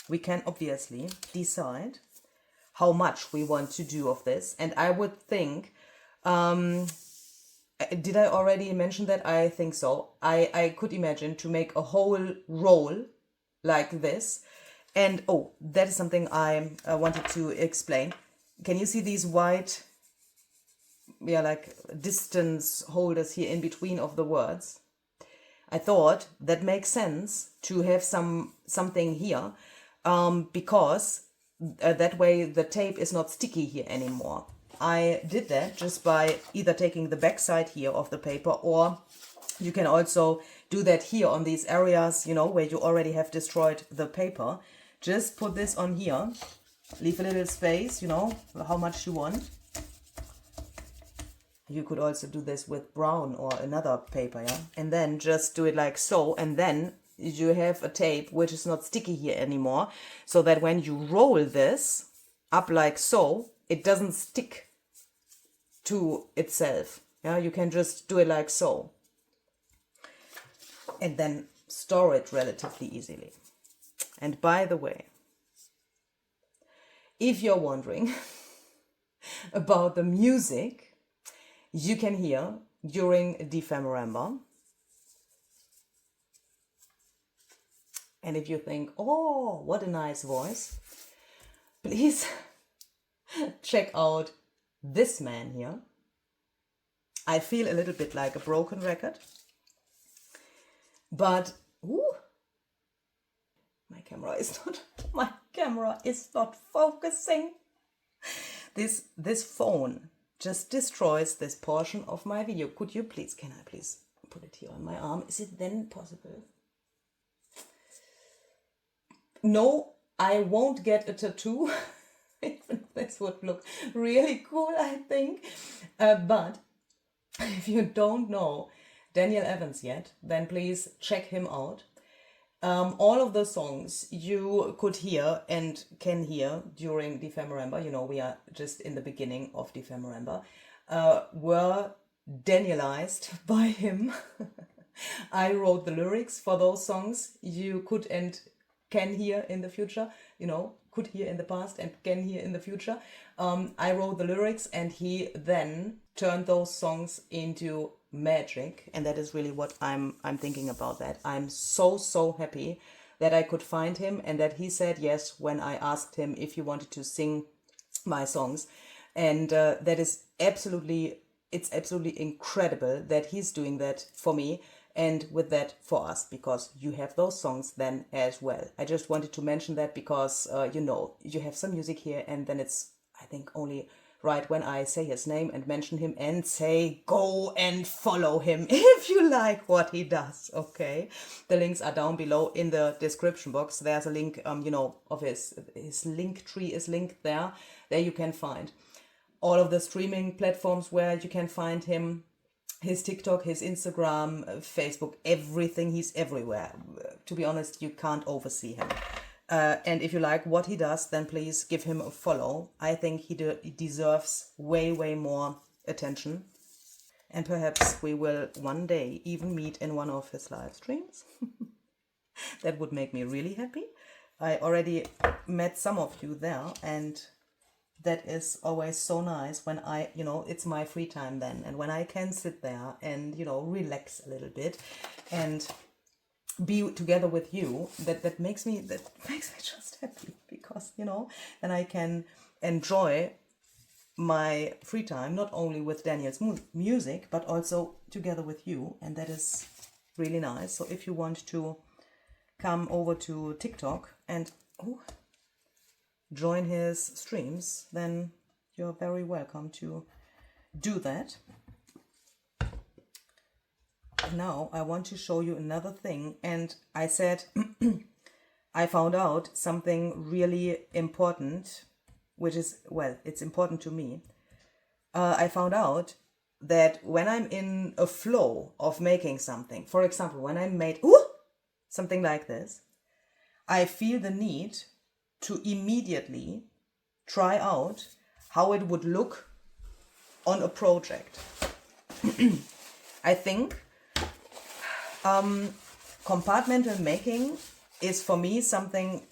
we can obviously decide how much we want to do of this. And I would think, did I already mention that? I think so. I could imagine to make a whole roll like this. And oh, that is something I wanted to explain. Can you see these white, like distance holders here in between of the words? I thought that makes sense to have something here, because that way the tape is not sticky here anymore. I did that just by either taking the back side here of the paper, or you can also do that here on these areas, you know, where you already have destroyed the paper. Just put this on here, leave a little space, you know, how much you want. You could also do this with brown or another paper, yeah? And then just do it like so, and then you have a tape which is not sticky here anymore, so that when you roll this up like so, it doesn't stick to itself. Yeah, you can just do it like so and then store it relatively easily. And by the way, if you're wondering about the music you can hear during Dephemerember, and if you think, oh, what a nice voice, please check out this man here. I feel a little bit like a broken record, but my camera is not focusing. This phone just destroys this portion of my video. Can I please put it here on my arm? Is it then possible? No, I won't get a tattoo. Even this would look really cool, I think. But if you don't know Daniel Evans yet, then please check him out. All of the songs you could hear and can hear during Dephemerember, you know, we are just in the beginning of Dephemerember, were Danielized by him. I wrote the lyrics for those songs you could and can hear in the future, you know, could hear in the past and can hear in the future. I wrote the lyrics and he then turned those songs into magic, and that is really what I'm thinking about. That I'm so happy that I could find him and that he said yes when I asked him if he wanted to sing my songs. And that is absolutely incredible that he's doing that for me and with that for us, because you have those songs then as well. I just wanted to mention that because you know, you have some music here, and then it's, I think, only right when I say his name and mention him and say go and follow him if you like what he does. Okay, the links are down below in the description box. There's a link, you know, of his link tree is linked there. There you can find all of the streaming platforms where you can find him, his TikTok, his Instagram, Facebook, everything. He's everywhere. To be honest, you can't oversee him. And if you like what he does, then please give him a follow. I think he deserves way more attention. And perhaps we will one day even meet in one of his live streams. That would make me really happy. I already met some of you there, and that is always so nice when I, you know, it's my free time then. And when I can sit there and, you know, relax a little bit and be together with you, that makes me just happy, because, you know, then I can enjoy my free time not only with Daniel's music but also together with you, and that is really nice. So if you want to come over to TikTok and join his streams, then you're very welcome to do that. Now I want to show you another thing, and I said I found out something really important, which is, well, it's important to me. I found out that when I'm in a flow of making something, for example, when I made something like this, I feel the need to immediately try out how it would look on a project. I think compartmental making is for me something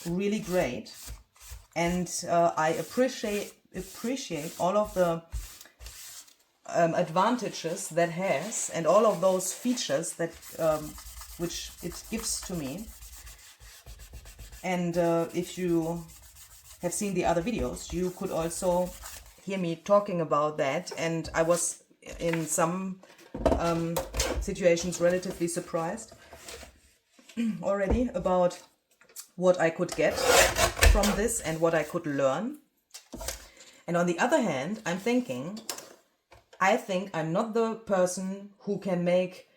really great, and I appreciate all of the advantages that has and all of those features that which it gives to me. And if you have seen the other videos, you could also hear me talking about that, and I was in some situations relatively surprised already about what I could get from this and what I could learn. And on the other hand, I think I'm not the person who can make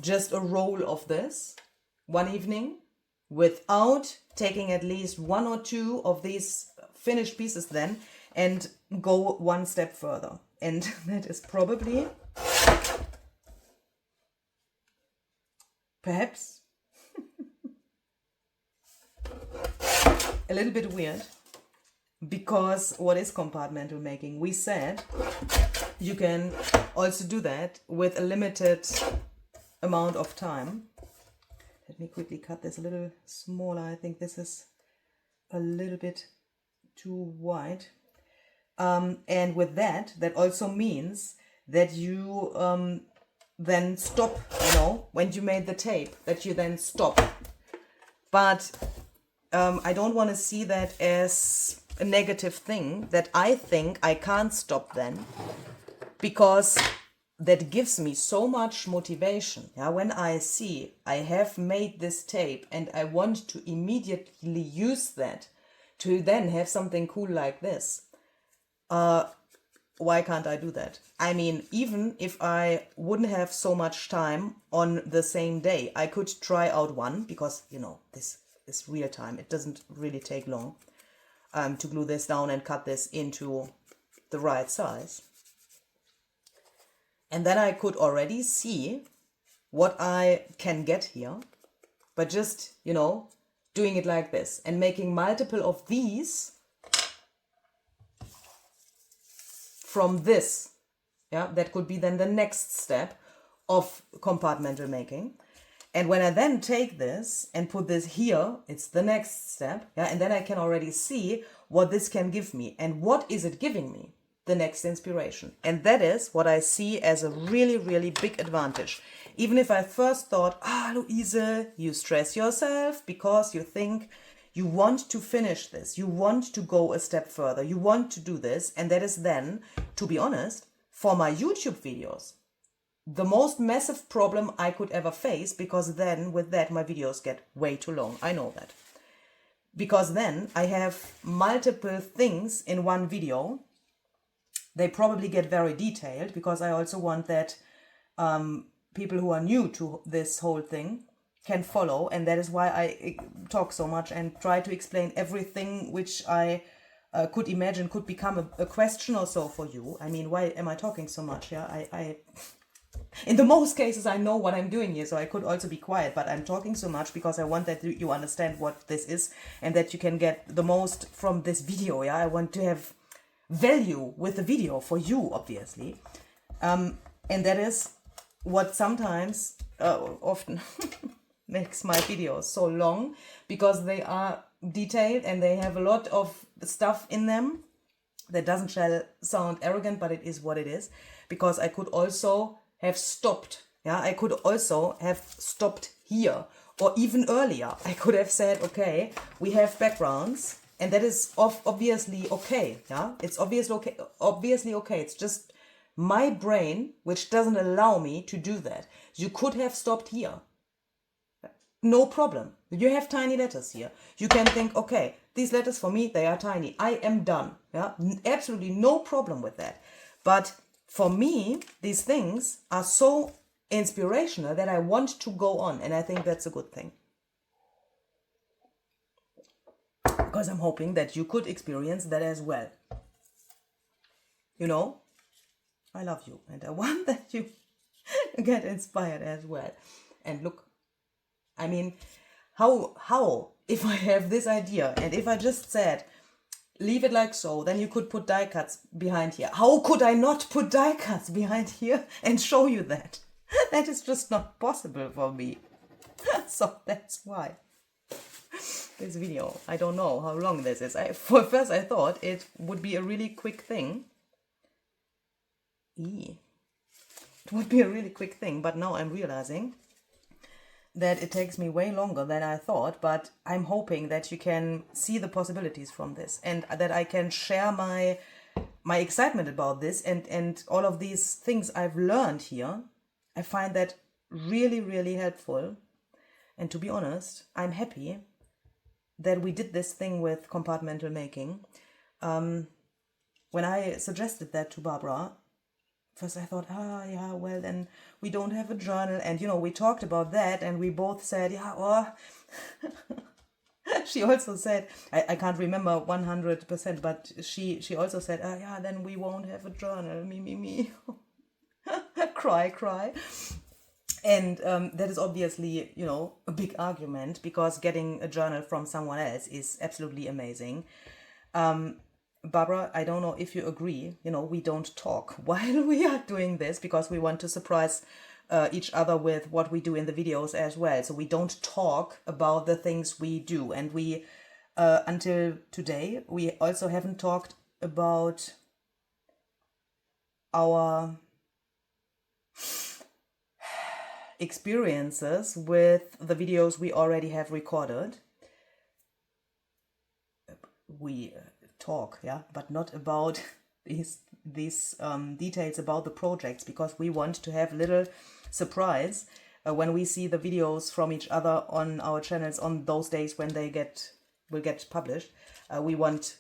just a roll of this one evening without taking at least one or two of these finished pieces then and go one step further. And that is probably perhaps a little bit weird, because what is compartmental making? We said you can also do that with a limited amount of time. Let me quickly cut this a little smaller. I think this is a little bit too wide. And with that also means that you then stop, when you made the tape, that you then stop. But I don't want to see that as a negative thing, that I think I can't stop then, because that gives me so much motivation. Yeah, when I see I have made this tape and I want to immediately use that to then have something cool like this, why can't I do that? I mean, even if I wouldn't have so much time on the same day, I could try out one, because, this is real time. It doesn't really take long to glue this down and cut this into the right size. And then I could already see what I can get here, but just, doing it like this and making multiple of these from this. Yeah, that could be then the next step of compartmental making. And when I then take this and put this here, it's the next step. Yeah, and then I can already see what this can give me. And what is it giving me? The next inspiration. And that is what I see as a really, really big advantage. Even if I first thought, Luise, you stress yourself because you think you want to finish this, you want to go a step further, you want to do this, and that is then, to be honest, for my YouTube videos, the most massive problem I could ever face, because then with that my videos get way too long. I know that. Because then I have multiple things in one video. They probably get very detailed, because I also want that people who are new to this whole thing can follow. And that is why I talk so much and try to explain everything which I could imagine could become a question or so for you. I mean, why am I talking so much? Yeah, I in the most cases, I know what I'm doing here, so I could also be quiet, but I'm talking so much because I want that you understand what this is and that you can get the most from this video. Yeah, I want to have value with the video for you, obviously. And that is what sometimes often makes my videos so long, because they are detailed and they have a lot of stuff in them. That doesn't sound arrogant, but it is what it is, because I could also have stopped. Yeah, I could also have stopped here, or even earlier. I could have said, okay, we have backgrounds, and that is obviously okay. Yeah, it's obviously okay. Obviously okay. It's just my brain which doesn't allow me to do that. You could have stopped here. No problem. You have tiny letters here. You can think, okay, these letters for me, they are tiny. I am done. Yeah, absolutely no problem with that. But for me, these things are so inspirational that I want to go on, and I think that's a good thing. Because I'm hoping that you could experience that as well. You know? I love you, and I want that you get inspired as well. And look, I mean, how, if I have this idea, and if I just said, leave it like so, then you could put die cuts behind here. How could I not put die cuts behind here and show you that? That is just not possible for me. So that's why this video, I don't know how long this is. For first I thought it would be a really quick thing. It would be a really quick thing, but now I'm realizing that it takes me way longer than I thought, but I'm hoping that you can see the possibilities from this, and that I can share my excitement about this and all of these things I've learned here. I find that really, really helpful. And to be honest, I'm happy that we did this thing with compartmental making. When I suggested that to Barbara, first I thought, yeah, well, then we don't have a journal. And, you know, we talked about that and we both said, yeah, or... She also said, I can't remember 100%, but she also said, yeah, then we won't have a journal, me. Cry. And that is obviously, you know, a big argument, because getting a journal from someone else is absolutely amazing. Barbara, I don't know if you agree, you know, we don't talk while we are doing this, because we want to surprise each other with what we do in the videos as well. So we don't talk about the things we do. And we, until today, we also haven't talked about our experiences with the videos we already have recorded. We talk, yeah, but not about these details about the projects, because we want to have little surprise when we see the videos from each other on our channels on those days when they will get published. We want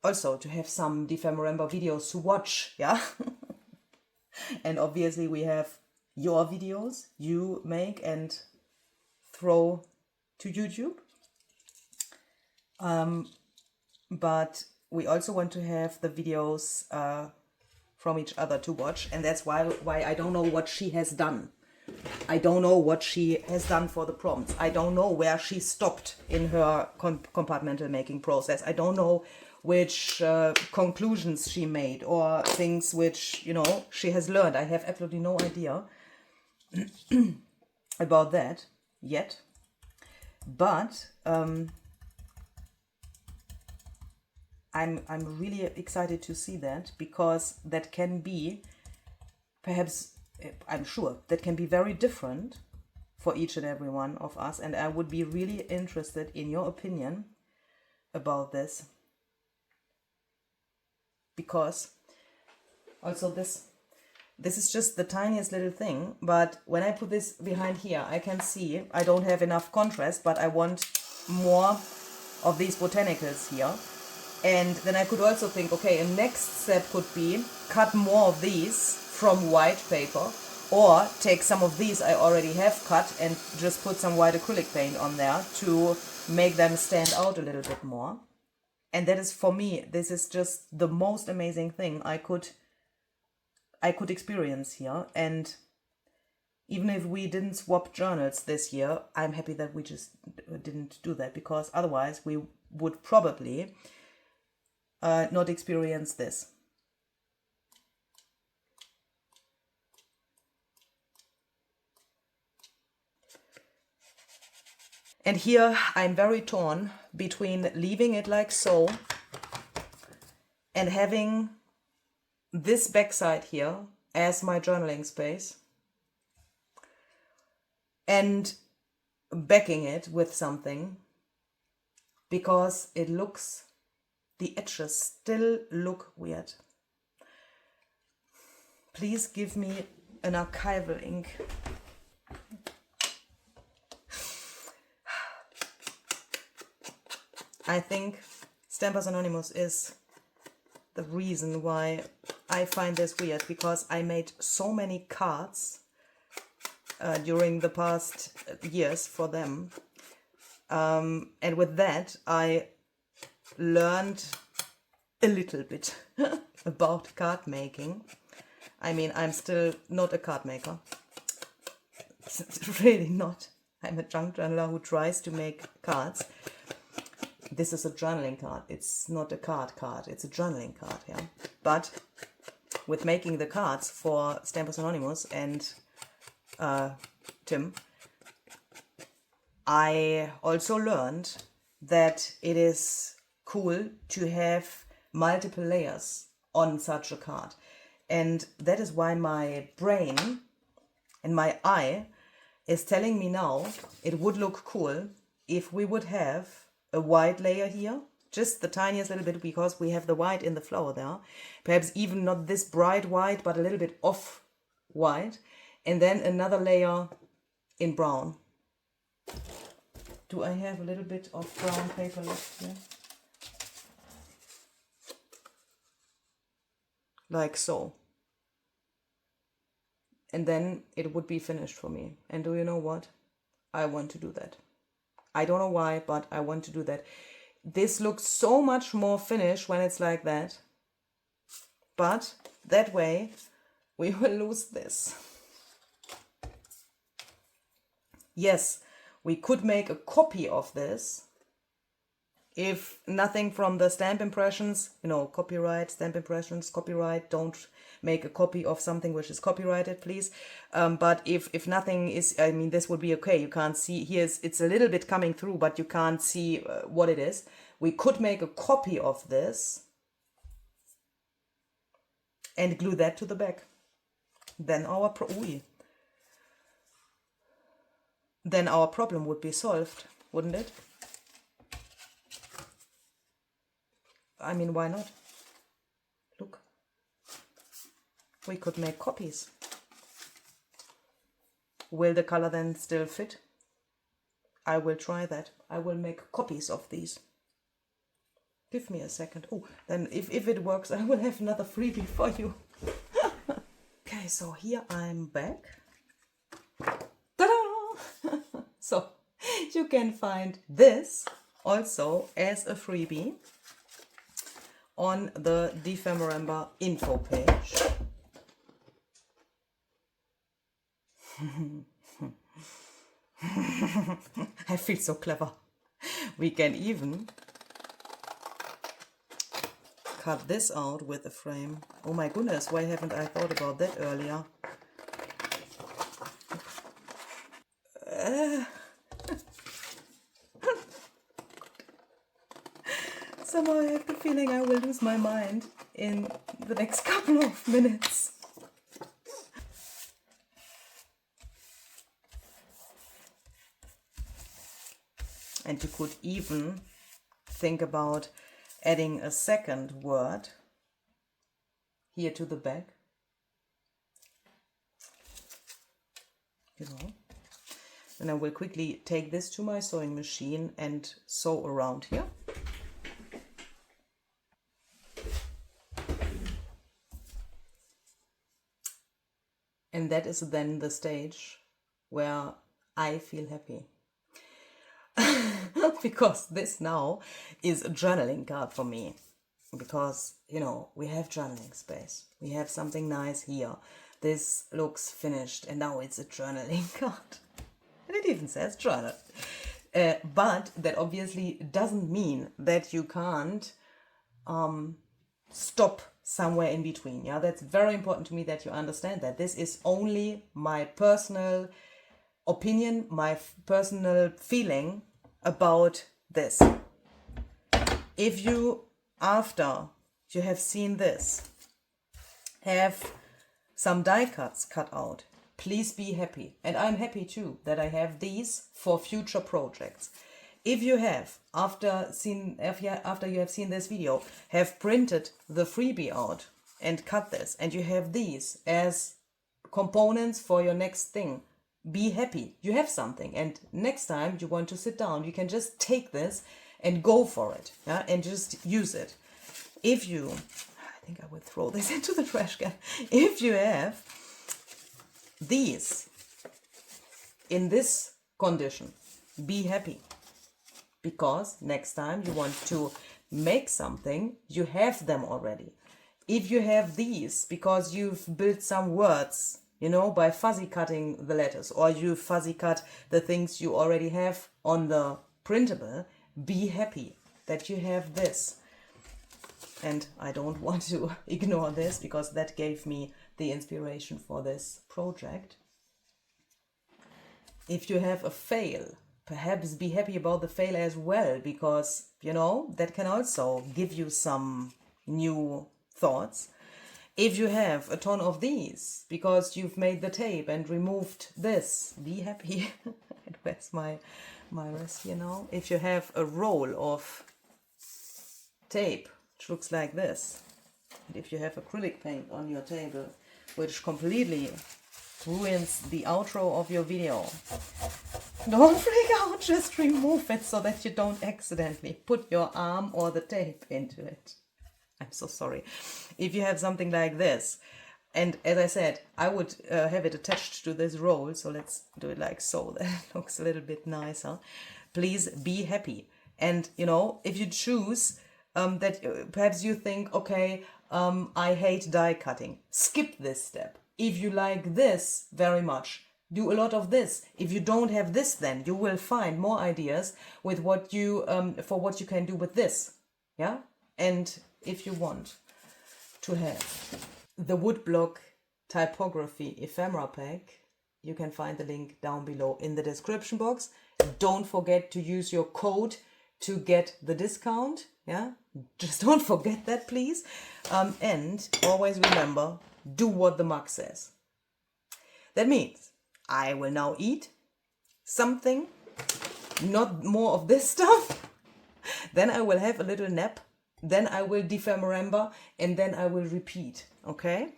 also to have some Dephemerember videos to watch, yeah. And obviously we have your videos you make and throw to YouTube. But we also want to have the videos from each other to watch, and that's why I don't know what she has done. I don't know what she has done for the prompts. I don't know where she stopped in her compartmental making process. I don't know which conclusions she made, or things which, you know, she has learned. I have absolutely no idea about that yet. But I'm really excited to see that, because that can be, perhaps, I'm sure, that can be very different for each and every one of us. And I would be really interested in your opinion about this. Because also this is just the tiniest little thing, but when I put this behind here, I can see I don't have enough contrast, but I want more of these botanicals here. And then I could also think, okay, a next step could be cut more of these from white paper, or take some of these I already have cut and just put some white acrylic paint on there to make them stand out a little bit more. And that is, for me, this is just the most amazing thing I could experience here. And even if we didn't swap journals this year, I'm happy that we just didn't do that, because otherwise we would probably not experience this. And here I'm very torn between leaving it like so and having this backside here as my journaling space, and backing it with something, because it looks, the edges still look weird. Please give me an archival ink. I think Stampers Anonymous is the reason why I find this weird, because I made so many cards during the past years for them. And with that, I learned a little bit about card making. I mean, I'm still not a card maker. Really not. I'm a junk journaler who tries to make cards. This is a journaling card. It's not a card. It's a journaling card, yeah. But with making the cards for Stampers Anonymous and Tim, I also learned that it is cool to have multiple layers on such a card. And that is why my brain and my eye is telling me now it would look cool if we would have a white layer here, just the tiniest little bit, because we have the white in the flower there. Perhaps even not this bright white, but a little bit off white. And then another layer in brown. Do I have a little bit of brown paper left here? Like so. And then it would be finished for me. And do you know what? I want to do that. I don't know why, but I want to do that. This looks so much more finished when it's like that. But that way we will lose this. Yes, we could make a copy of this. If nothing from the stamp impressions, you know, copyright, stamp impressions, copyright, don't make a copy of something which is copyrighted, please. But if nothing is, I mean, this would be okay. You can't see, it's a little bit coming through, but you can't see what it is. We could make a copy of this and glue that to the back. Then our problem would be solved, wouldn't it? I mean, why not? Look. We could make copies. Will the color then still fit? I will try that. I will make copies of these. Give me a second. Oh, then if it works, I will have another freebie for you. Okay, so here I'm back. Ta-da! So you can find this also as a freebie on the Dephemerember info page. I feel so clever. We can even cut this out with a frame. Oh my goodness, why haven't I thought about that earlier? Somehow I have the feeling I will lose my mind in the next couple of minutes. And you could even think about adding a second word here to the back. You know. And I will quickly take this to my sewing machine and sew around here. And that is then the stage where I feel happy. Because this now is a journaling card for me. Because, you know, we have journaling space. We have something nice here. This looks finished and now it's a journaling card. And it even says journal. But that obviously doesn't mean that you can't stop somewhere in between. Yeah, that's very important to me that you understand that. This is only my personal opinion, my personal feeling about this. If you, after you have seen this, have some die cuts cut out, please be happy. And I'm happy too that I have these for future projects. If you have, after you have seen this video, have printed the freebie out and cut this, and you have these as components for your next thing, be happy. You have something, and next time you want to sit down, you can just take this and go for it, yeah, and just use it. If you, I think I will throw this into the trash can. If you have these in this condition, be happy. Because next time you want to make something, you have them already. If you have these because you've built some words, you know, by fuzzy cutting the letters, or you fuzzy cut the things you already have on the printable, be happy that you have this. And I don't want to ignore this because that gave me the inspiration for this project. If you have a fail, perhaps be happy about the fail as well, because, you know, that can also give you some new thoughts. If you have a ton of these because you've made the tape and removed this, be happy. And where's my rest, you know? If you have a roll of tape which looks like this, and if you have acrylic paint on your table which completely ruins the outro of your video, don't freak out, just remove it so that you don't accidentally put your arm or the tape into it. I'm so sorry. If you have something like this, and as I said, I would have it attached to this roll, so let's do it like so, that it looks a little bit nicer. Please be happy. And, you know, if you choose that perhaps you think, okay, I hate die cutting, skip this step. If you like this very much, do a lot of this. If you don't have this, then you will find more ideas with what you for what you can do with this. Yeah? And if you want to have the woodblock typography ephemera pack, you can find the link down below in the description box. Don't forget to use your code to get the discount. Yeah, just don't forget that, please. And always remember, do what the mug says. That means I will now eat something, not more of this stuff. Then I will have a little nap. Then I will Dephemerember, and then I will repeat, okay?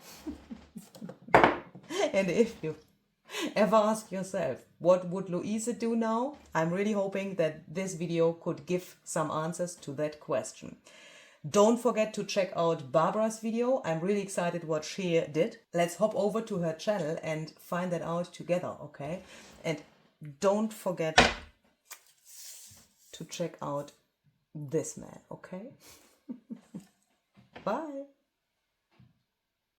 And if you ever ask yourself, what would Luise do now? I'm really hoping that this video could give some answers to that question. Don't forget to check out Barbara's video. I'm really excited what she did. Let's hop over to her channel and find that out together, okay? And don't forget to check out this man, okay? Bye.